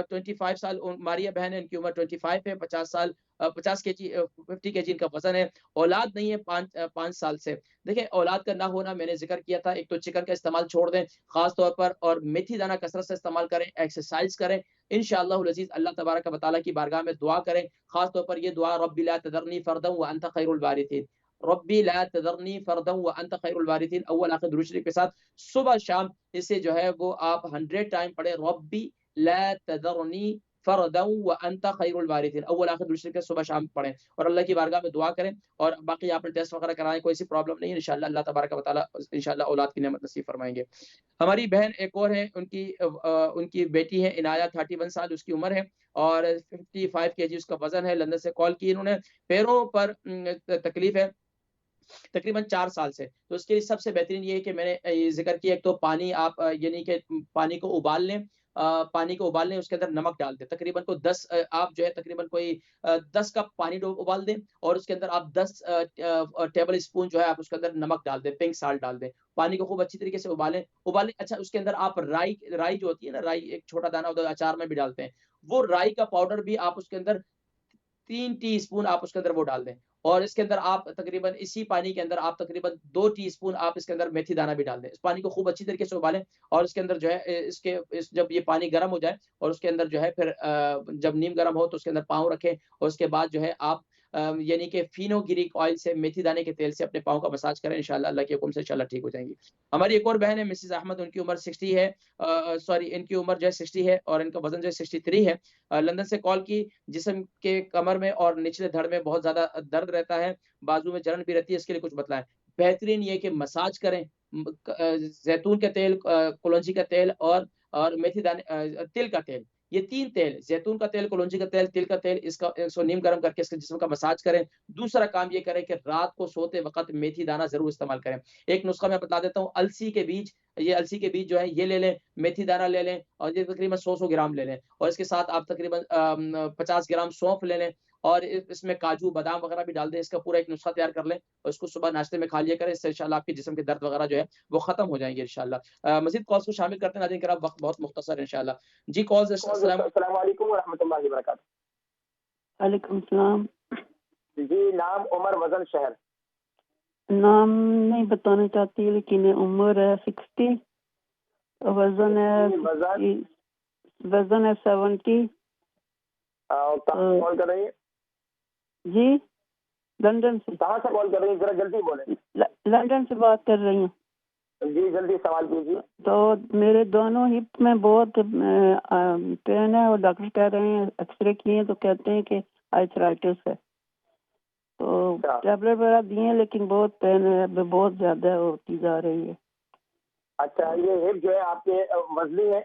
25 سال ماریا بہن ہے، ان کی عمر 25 ہے، 50 کے جی 50 کے جی ان کا وزن ہے، اولاد نہیں ہے 5 سال سے. دیکھیں اولاد کا نہ ہونا میں نے ذکر کیا تھا، ایک تو چکن کا استعمال چھوڑ دیں خاص طور پر، اور میتھی دانہ کثرت سے استعمال کریں، ایکسرسائز کریں انشاءاللہ العزیز. اللہ تبارک و تعالیٰ کی بارگاہ میں دعا کریں، خاص طور پر یہ دعا رب لا تذرنی فردا وانت خیر الوارثین، ربی لا تذرنی فردا وانت خیر الوارثین، اول آخر درود شریف کے ساتھ صبح شام اسے جو ہے وہ آپ 100 ٹائم پڑھیں، ربی لا تذرنی فردا وانت خیر الوارثین، اول آخر درود شریف کے صبح شام پڑھیں اور اللہ کی بارگاہ میں دعا کریں. اور باقی آپ نے ٹیسٹ وغیرہ کرائیں، کوئی سی پرابلم نہیں ہے انشاءاللہ، اللہ تبارک و تعالیٰ انشاءاللہ اولاد کی نعمت نصیب فرمائیں گے. ہماری بہن ایک اور ہے، ان کی بیٹی ہے عنایہ، 31 سال اس کی عمر ہے اور 55 kg اس کا وزن ہے. لندن سے کال کی انہوں نے، پیروں پر تکلیف ہے تقریباً 4 سال سے. تو اس کے لیے سب سے بہترین یہ ہے کہ میں نے ذکر کیا، ایک تو پانی آپ یعنی کہ پانی کو ابال لیں، پانی کو ابال لیں، اس کے اندر نمک ڈال دیں، تقریباً کو 10 آپ جو ہے تقریباً کوئی 10 کپ پانی ابال دیں، اور اس کے اندر آپ 10 ٹیبل اسپون جو ہے آپ اس کے اندر نمک ڈال دیں، پنک سالٹ ڈال دیں، پانی کو خوب اچھی طریقے سے ابالیں۔ اچھا اس کے اندر آپ رائی جو ہوتی ہے نا، رائی ایک چھوٹا دانہ ہوتا ہے، اچار میں بھی ڈالتے ہیں، وہ رائی کا پاؤڈر بھی آپ اس کے اندر 3 ٹی اسپون آپ اس کے اندر وہ ڈال دیں، اور اس کے اندر آپ تقریباً اسی پانی کے اندر آپ تقریباً 2 ٹی اسپون آپ اس کے اندر میتھی دانہ بھی ڈال دیں، اس پانی کو خوب اچھی طریقے سے ابالیں، اور اس کے اندر جو ہے جب یہ پانی گرم ہو جائے، اور اس کے اندر جو ہے پھر جب نیم گرم ہو تو اس کے اندر پاؤں رکھیں، اور اس کے بعد جو ہے آپ یعنی کہ فینو گریک آئل سے، میتھی دانے کے تیل سے اپنے پاؤں کا مساج کریں، انشاءاللہ اللہ کے حکم سے انشاءاللہ ٹھیک ہو جائیں گی۔ ہماری ایک اور بہن ہے مسز احمد، ان کی عمر 60 ہے، ان کی عمر جو ہے 60 ہے، اور ان کا وزن جو ہے 63 ہے، لندن سے کال کی، جسم کے کمر میں اور نچلے دھڑ میں بہت زیادہ درد رہتا ہے، بازو میں جلن بھی رہتی ہے، اس کے لیے کچھ بتلائیں۔ بہترین یہ کہ مساج کریں، زیتون کا تیل، کلونجی کا تیل اور میتھی دانے تل کا تیل، یہ 3 تیل، زیتون کا تیل، کلونجی کا تیل، تل کا تیل، اس کو نیم گرم کر کے اس کے جسم کا مساج کریں۔ دوسرا کام یہ کریں کہ رات کو سوتے وقت میتھی دانہ ضرور استعمال کریں۔ ایک نسخہ میں بتا دیتا ہوں، السی کے بیج، یہ السی کے بیج جو ہے یہ لے لیں، میتھی دانہ لے لیں، اور یہ تقریباً 100 گرام لے لیں، اور اس کے ساتھ آپ تقریباً 50 گرام سونف لے لیں، اور اس میں کاجو بادام وغیرہ بھی ڈال دیں، اس کا پورا ایک نسخہ تیار کر لیں، اور اس کو صبح ناشتے میں کھا لیا کریں، اس سے انشاءاللہ آپ کے جسم کے درد وغیرہ جو ہے وہ ختم ہو جائیں گے انشاءاللہ۔ مزید کالز کو شامل کرتے ہیں ناظرین کرام، وقت بہت مختصر ہے انشاءاللہ۔ جی کالز، السلام علیکم ورحمۃ اللہ وبرکاتہ۔ وعلیکم السلام۔ جی نام، عمر، وزن، شہر؟ نام نہیں بتانا چاہتی، لیکن عمر ہے 60، وزن ہے 70۔ کال کر رہی ہے؟ جی لندن سے۔ کہاں سے کال کر رہی ہیں؟ ذرا جلدی بولیں۔ لندن سے بات کر رہی ہوں۔ جی جلدی سوال کیجیے۔ تو میرے دونوں ہپ میں بہت پین ہے، اور ڈاکٹر کہہ رہے ہیں، ایکس رے کیے تو کہتے ہیں کہ آرتھرائٹس ہے، تو ٹیبلٹ وغیرہ دیے ہیں، لیکن بہت پین ہے، بہت زیادہ ہوتی جا رہی ہے۔ اچھا یہ ہپ جو ہے آپ کے وزنی ہے؟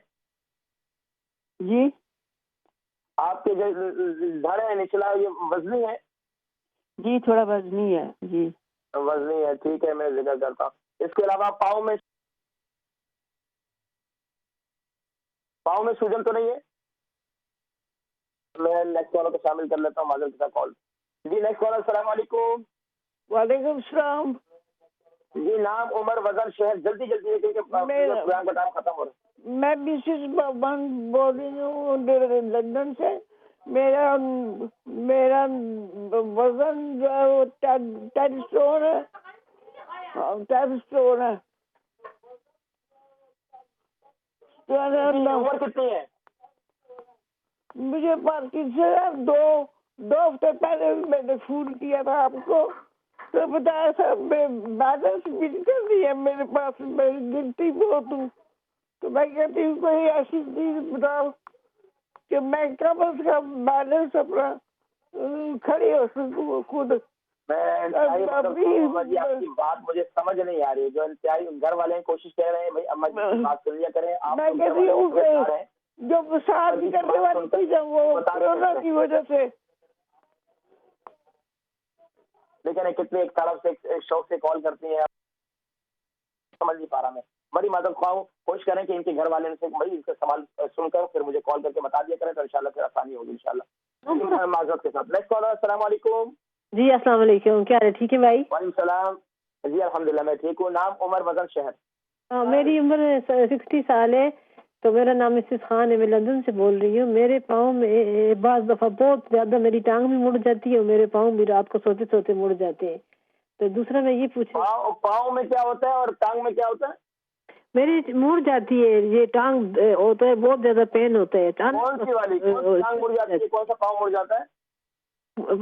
جی آپ کے جو دھڑ ہے نچلا، یہ وزنی ہے؟ جی تھوڑا وزنی ہے۔ جی وزنی ہے، ٹھیک ہے، میں ذکر کرتا ہوں۔ اس کے علاوہ پاؤں میں سوجن تو نہیں ہے؟ میں نیکسٹ کالر کو شامل کر لیتا ہوں، معذرت کا کال۔ جی نیکسٹ کالر، السلام علیکم۔ وعلیکم السلام۔ جی نام، عمر، وزن، شہر؟ جلدی جلدی ہے کیونکہ پروگرام کا ٹائم ختم ہو رہا ہے۔ میں مسز بابن بول رہی ہوں لندن سے۔ میرا وزن جو ہے وہ 10 اسٹون ہے، 10 اسٹون ہے۔ عمر کتنی ہے؟ مجھے پارکنسن دو ہفتے پہلے میں نے فون کیا تھا آپ کو، تو بتایا تھا میں بیلنس بالکل نہیں ہے میرے پاس، میں گنتی بہت ہوں، تو میں کہتی ہوں کوئی ایسی چیز بتاؤ کہ میں کم از کم بیلنس اپنا کھڑی ہو سکوں خود۔ آپ کی بات مجھے سمجھ نہیں آ رہی ہے، جو انتہائی گھر والے کوشش کر رہے ہیں بھائی اما جی بات کر لیا کریں۔ میں کہتی ہوں کہ جو مساج کرنے والی چیز ہے وہ کورونا کی وجہ سے، لیکن کتنے ایک طرف سے ایک شوق سے کال کرتی ہیں، سمجھ نہیں پا رہا میں۔ بڑی معذرت خواہ ہوں، کوشش کریں کہ ان کے گھر والے سے بھائی اس کا سوال سن کر پھر مجھے کال کر کے بتا دیا کریں، تو انشاءاللہ پھر آسانی ہوگی انشاءاللہ۔ معذرت کے ساتھ نیکسٹ کالر، السلام علیکم۔ جی السلام علیکم، کیا حال ٹھیک ہے بھائی؟ وعلیکم السلام۔ جی الحمدللہ میں ٹھیک ہوں۔ نام، عمر، وزن، شہر؟ میری عمر 60 سال ہے، تو میرا نام مسز خان ہے، میں لندن سے بول رہی ہوں۔ میرے پاؤں میں بعض دفعہ بہت زیادہ میری ٹانگ بھی مڑ جاتی ہے، اور میرے پاؤں بھی رات کو سوتے سوتے مڑ جاتے ہیں۔ تو دوسرا میں یہ پوچھا، پاؤں میں کیا ہوتا ہے اور ٹانگ میں کیا ہوتا ہے؟ میری مڑ جاتی ہے، یہ ٹانگ ہوتا ہے، بہت زیادہ پین ہوتا ہے۔ کون سی والی ٹانگ مڑ جاتی ہے؟ کون سا پاؤں مڑ جاتا ہے؟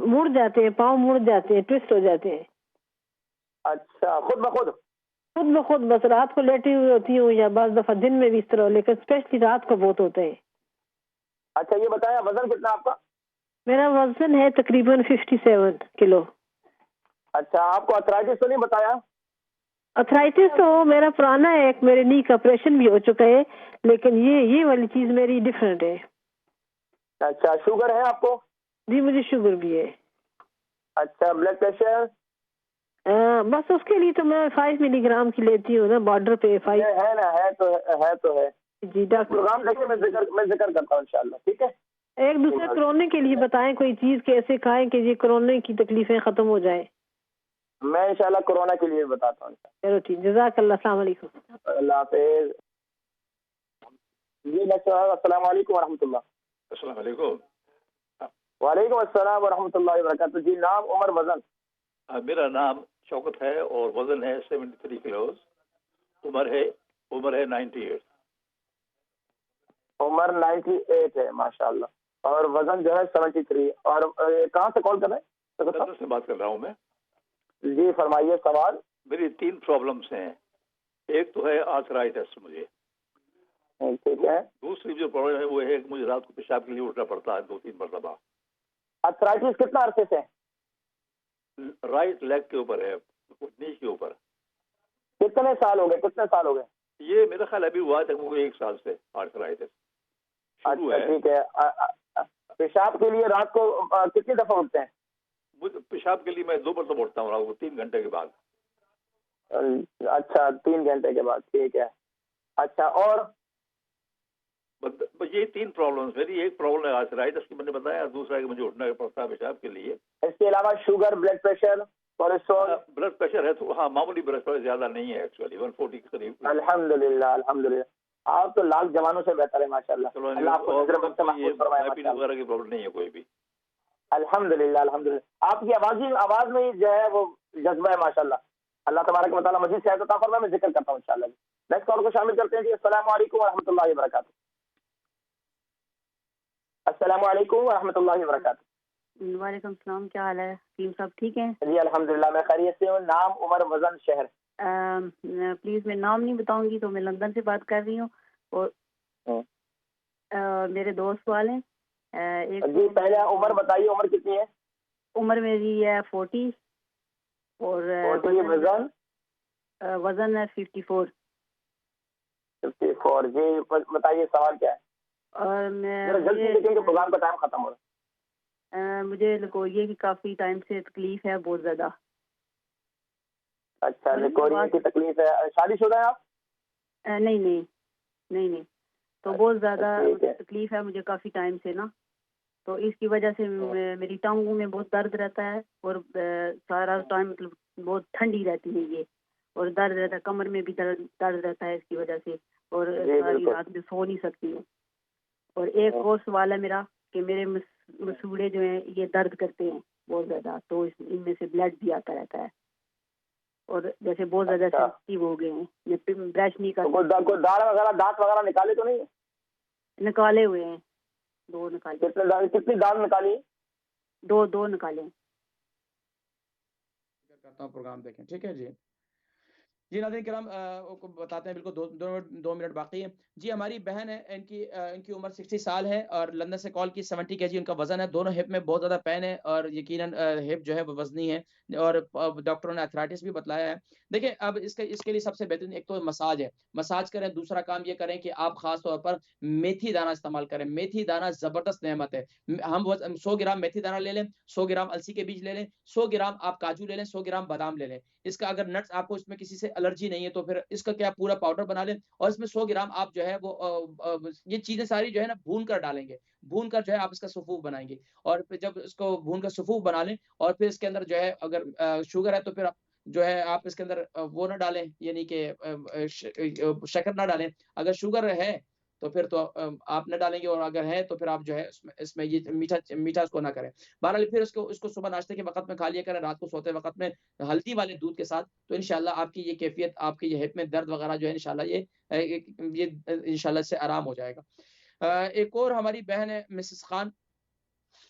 مڑ جاتے ہیں، پاؤں مڑ جاتے ہیں، ٹویسٹ ہو جاتے ہیں۔ اچھا، خود بخود؟ خود بخود، بس رات کو لیٹی ہوئی ہوتی ہوں، یا بعض دفعہ دن میں بھی اس طرح، لیکن اسپیشلی رات کو بہت ہوتے ہیں۔ اچھا یہ بتایا وزن کتنا آپ کا؟ میرا وزن ہے تقریباً 57 کلو۔ اچھا آپ کو ارتھرائٹس تو نہیں بتایا؟ ارتھرائٹس تو میرا پرانا ہے، ایک میرے نی کا آپریشن بھی ہو چکا ہے، لیکن یہ والی چیز میری ڈفرینٹ ہے۔ اچھا شوگر ہے آپ کو؟ جی مجھے شوگر بھی ہے۔ اچھا بلڈ پریشر؟ بس اس کے لیے تو میں 5 ملی گرام کی لیتی ہوں نا، بارڈر پہ 5 ہے نا، ہے تو ہے۔ جی ڈاکٹر پروگرام دیکھیں، میں ذکر کرتا ہوں انشاءاللہ، ٹھیک ہے؟ ایک دوسرے کرونے کے لیے بتائیں کوئی چیز کیسے کھائیں کہ یہ کرونے کی تکلیفیں ختم ہو جائیں. میں انشاءاللہ کورونا کے لیے بتاتا ہوں. چلو ٹھیک، جزاک اللہ، السلام علیکم. اللہ حافظ. جی السلام علیکم ورحمۃ اللہ. السلام علیکم. وعلیکم السلام ورحمۃ اللہ وبرکاتہ. جی نام عمر، وزن؟ میرا نام شوکت ہے اور وزن ہے 73 کلوز. عمر ہے 98. عمر 98 ہے ماشاءاللہ، اور وزن جو ہے 73. اور کہاں سے کال کر رہے ہیں؟ لندن سے بات کر رہا ہوں میں. جی فرمائیے سوال. میری 3 پرابلمس ہیں. ایک تو ہے آرتھرائٹس مجھے. ٹھیک ہے. دوسری جو پرابلم ہے وہ ہے کہ مجھے رات کو پیشاب کے لیے اٹھنا پڑتا ہے 2-3 مرتبہ. آرتھرائٹس کتنا عرصے سے؟ رائٹ لیگ کے اوپر ہے، نیچ کے اوپر. کتنے سال ہو گئے؟ یہ میرا خیال ابھی ہوا تھا وہ 1 سال سے آرتھرائٹس. اچھا ٹھیک ہے. پیشاب کے لیے رات کو کتنی دفعہ اٹھتے ہیں؟ پیشاب کے لیے میں 2 مرتبہ اٹھتا ہوں رات کو 3 گھنٹے کے بعد. اچھا 3 گھنٹے کے بعد، ٹھیک ہے. اچھا اور یہ 3 پرابلمس. میری ایک پرابلم ہے آرتھرائٹس کی، میں نے بتایا. دوسرا ہے کہ مجھے اٹھنا پڑتا ہے پیشاب کے لیے. اس کے علاوہ sugar, blood pressure, cholesterol? Blood pressure ہے تو ہاں معمولی بلڈ پریشر، زیادہ نہیں ہے ایکچولی 140 کے قریب. الحمدللہ. آپ تو لاکھ جوانوں سے بہتر ہے ماشاءاللہ. اللہ آپ کو محفوظ فرمائے. وغیرہ کی پرابلم نہیں ہے کوئی بھی. الحمدللہ. آپ کی آواز میں جو ہے وہ جذبہ ہے ماشاءاللہ. اللہ تبارک و تعالیٰ مزید صحت عطا فرمائے. میں ذکر کرتا ہوں انشاءاللہ. نیکسٹ کال کو شامل کرتے ہیں. جی السلام علیکم ورحمۃ اللہ وبرکاتہ. السلام علیکم ورحمۃ اللہ وبرکاتہ. وعلیکم السلام، کیا حال ہے حکیم صاحب؟ ٹھیک ہیں جی الحمدللہ، میں خیریت سے ہوں. نام، عمر، وزن، شہر؟ پلیز میں نام نہیں بتاؤں گی. تو میں لندن سے بات کر رہی ہوں اور میرے 2 سوال ہیں. جی پہلے عمر بتائیے. عمر کتنی ہے؟ عمر میری ہے 40 اور وزن ہے 54. جی بتائیے سوال کیا ہے؟ اور پروگرام کا ٹائم ختم ہو رہا ہے. مجھے لکوریے کی کافی ٹائم سے تکلیف ہے، بہت زیادہ. اچھا لکوریے کی تکلیف ہے. شادی شدہ ہیں آپ؟ نہیں. تو بہت زیادہ تکلیف ہے مجھے کافی ٹائم سے نا. تو اس کی وجہ سے میری ٹانگوں میں بہت درد رہتا ہے اور سارا ٹائم مطلب بہت ٹھنڈی رہتی ہے یہ، اور درد رہتا ہے کمر میں بھی درد رہتا ہے اس کی وجہ سے، اور ساری رات میں سو نہیں سکتی ہوں. اور ایک اور سوال ہے میرا کہ میرے مسوڑے جو ہیں یہ درد کرتے ہیں بہت زیادہ، تو ان میں سے بلڈ بھی آتا رہتا ہے اور جیسے بہت زیادہ سینسٹیو ہو گئے ہیں. میں برش نہیں کرتا. دانت وغیرہ نکالے تو نہیں؟ نکالے ہوئے ہیں، 2 نکالے. کتنی دانت نکالی؟ 2 نکالے. کرتا ہوں پروگرام دیکھیں، ٹھیک ہے. جی ناظرین کرام کو بتاتے ہیں، بالکل 2 منٹ باقی ہیں. جی ہماری بہن ہے، ان کی عمر 60 سال ہے اور لندن سے کال کی. 70 kg ان کا وزن ہے. دونوں ہپ میں بہت زیادہ پین ہے اور یقیناً ہپ جو ہے وہ وزنی ہے اور ڈاکٹروں نے آرتھرائٹس بھی بتلایا ہے. دیکھیں اب اس کے لیے سب سے بہترین ایک تو مساج ہے. مساج کریں. دوسرا کام یہ کریں کہ آپ خاص طور پر میتھی دانہ استعمال کریں. میتھی دانہ زبردست نعمت ہے. ہم 100 گرام میتھی دانہ لے لیں، 100 گرام السی کے بیج لے لیں، 100 گرام آپ کاجو لے لیں، 100 گرام بادام لے لیں. اس کا اگر نٹس آپ کو اس میں کسی سے الرجی نہیں ہے تو پھر اس کا کیا پورا پاؤڈر بنا لیں اور اس میں 100 گرام آپ جو ہے وہ یہ چیزیں ساری جو ہے نا بھون کر ڈالیں گے. بھون کر جو ہے آپ اس کا سفوف بنائیں گے اور پھر جب اس کو بھون کر سفوف بنا لیں اور پھر اس کے اندر جو ہے اگر شوگر ہے تو پھر جو ہے آپ اس کے اندر وہ نہ ڈالیں، یعنی کہ شکر نہ ڈالیں. اگر شوگر ہے تو پھر تو آپ نہ ڈالیں گے اور اگر ہے تو پھر آپ جو ہے اس میں یہ میٹھا اس کو نہ کریں. بہرحال پھر اس کو صبح ناشتے کے وقت میں کھا لیا کریں، رات کو سوتے وقت میں ہلدی والے دودھ کے ساتھ. تو انشاءاللہ آپ کی یہ کیفیت، آپ کی یہ ہپ میں درد وغیرہ جو ہے انشاءاللہ یہ انشاءاللہ سے آرام ہو جائے گا. ایک اور ہماری بہن ہے مسز خان.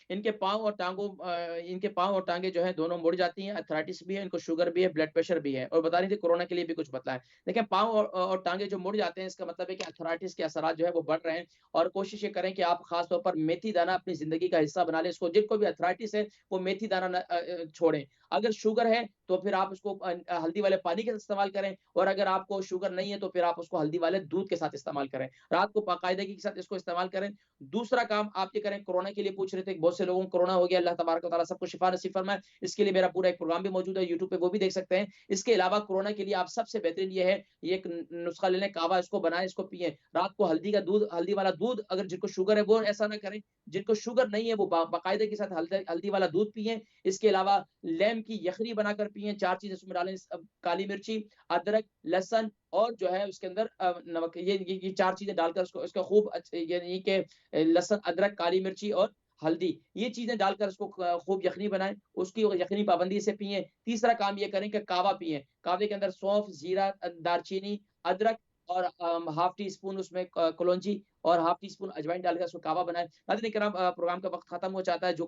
ان کے پاؤں اور ٹانگیں جو ہیں دونوں مڑ جاتی ہیں. آرتھرائٹس بھی ہے، ان کو شوگر بھی ہے، بلڈ پریشر بھی ہے. اور بتا رہی تھی کورونا کے لیے بھی کچھ بتلائیں. دیکھیں پاؤں اور ٹانگیں جو مڑ جاتے ہیں اس کا مطلب ہے کہ آرتھرائٹس کے اثرات جو ہے وہ بڑھ رہے ہیں. اور کوشش یہ کریں کہ آپ خاص طور پر میتھی دانہ اپنی زندگی کا حصہ بنا لیں. اس کو جن کو بھی آرتھرائٹس ہے وہ میتھی دانہ چھوڑیں. اگر شوگر ہے تو پھر آپ اس کو ہلدی والے پانی کے ساتھ استعمال کریں، اور اگر آپ کو شوگر نہیں ہے تو پھر آپ اس کو ہلدی والے دودھ کے ساتھ استعمال کریں، رات کو باقاعدگی کے ساتھ اس کو استعمال کریں۔ دوسرا کام آپ یہ کریں، کورونا کے لیے پوچھ رہے تھے، بہت سے لوگوں کو کورونا ہو گیا، اللہ تبارک و تعالیٰ سب کو شفا نصیب فرمائے، اس کے لیے میرا پورا ایک پروگرام بھی موجود ہے یوٹیوب پہ، وہ بھی دیکھ سکتے ہیں۔ اس کے علاوہ کورونا کے لیے آپ سب سے بہترین یہ ہے، یہ ایک نسخہ لے لیں، کعوہ اس کو بنائیں، اس کو پیئیں رات کو، ہلدی کا دودھ، ہلدی والا دودھ، اگر جن کو شوگر ہے وہ ایسا نہ کریں، جن کو شوگر نہیں ہے وہ باقاعدے کے ساتھ ہلدی والا دودھ پیئیں۔ اس کے علاوہ لیم کی یخنی بنا کر پیئیں، 4 چیزیں اس میں ڈالیں، کالی مرچی، ادرک، لہسن اور جو ہے اس کے اندر نمک، یہ 4 چیزیں ڈال کر اس کو خوب، یعنی کہ لہسن، ادرک، کالی مرچی اور ہلدی، یہ چیزیں ڈال کر اس کو خوب یخنی بنائیں، اس کی یخنی پابندی سے پیئیں۔ تیسرا کام یہ کریں کہ کعوہ پیئیں، کعوے کے اندر سونف، زیرہ، دارچینی، ادرک اور ہاف ٹی اسپون اس میں کلونجی اور ہاف ٹی اسپون اجوائن ڈال کر اس کو کعوہ بنائیں۔ ناظرین کرام، پروگرام کا وقت ختم ہو جاتا ہے، جو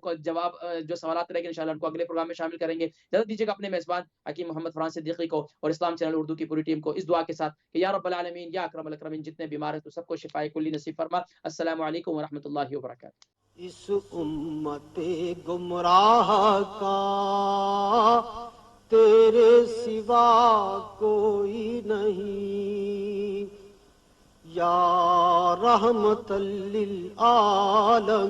سوالات رہ گئے انشاءاللہ ان کو اگلے پروگرام میں شامل کریں گے۔ اجازت دیجیے گا اپنے میزبان حکیم محمد فرحان صدیقی کو اور اسلام چینل اردو کی پوری ٹیم کو اس دعا کے ساتھ کہ یا رب العالمین، یا اکرم الاکرمین، جتنے بیمار ہیں تو سب کو شفائے کلی نصیب فرما۔ السلام علیکم ورحمۃ اللہ وبرکاتہ۔ اس امت گمراہ کا تیرے سوا کوئی نہیں، یا رحمت للعالمین۔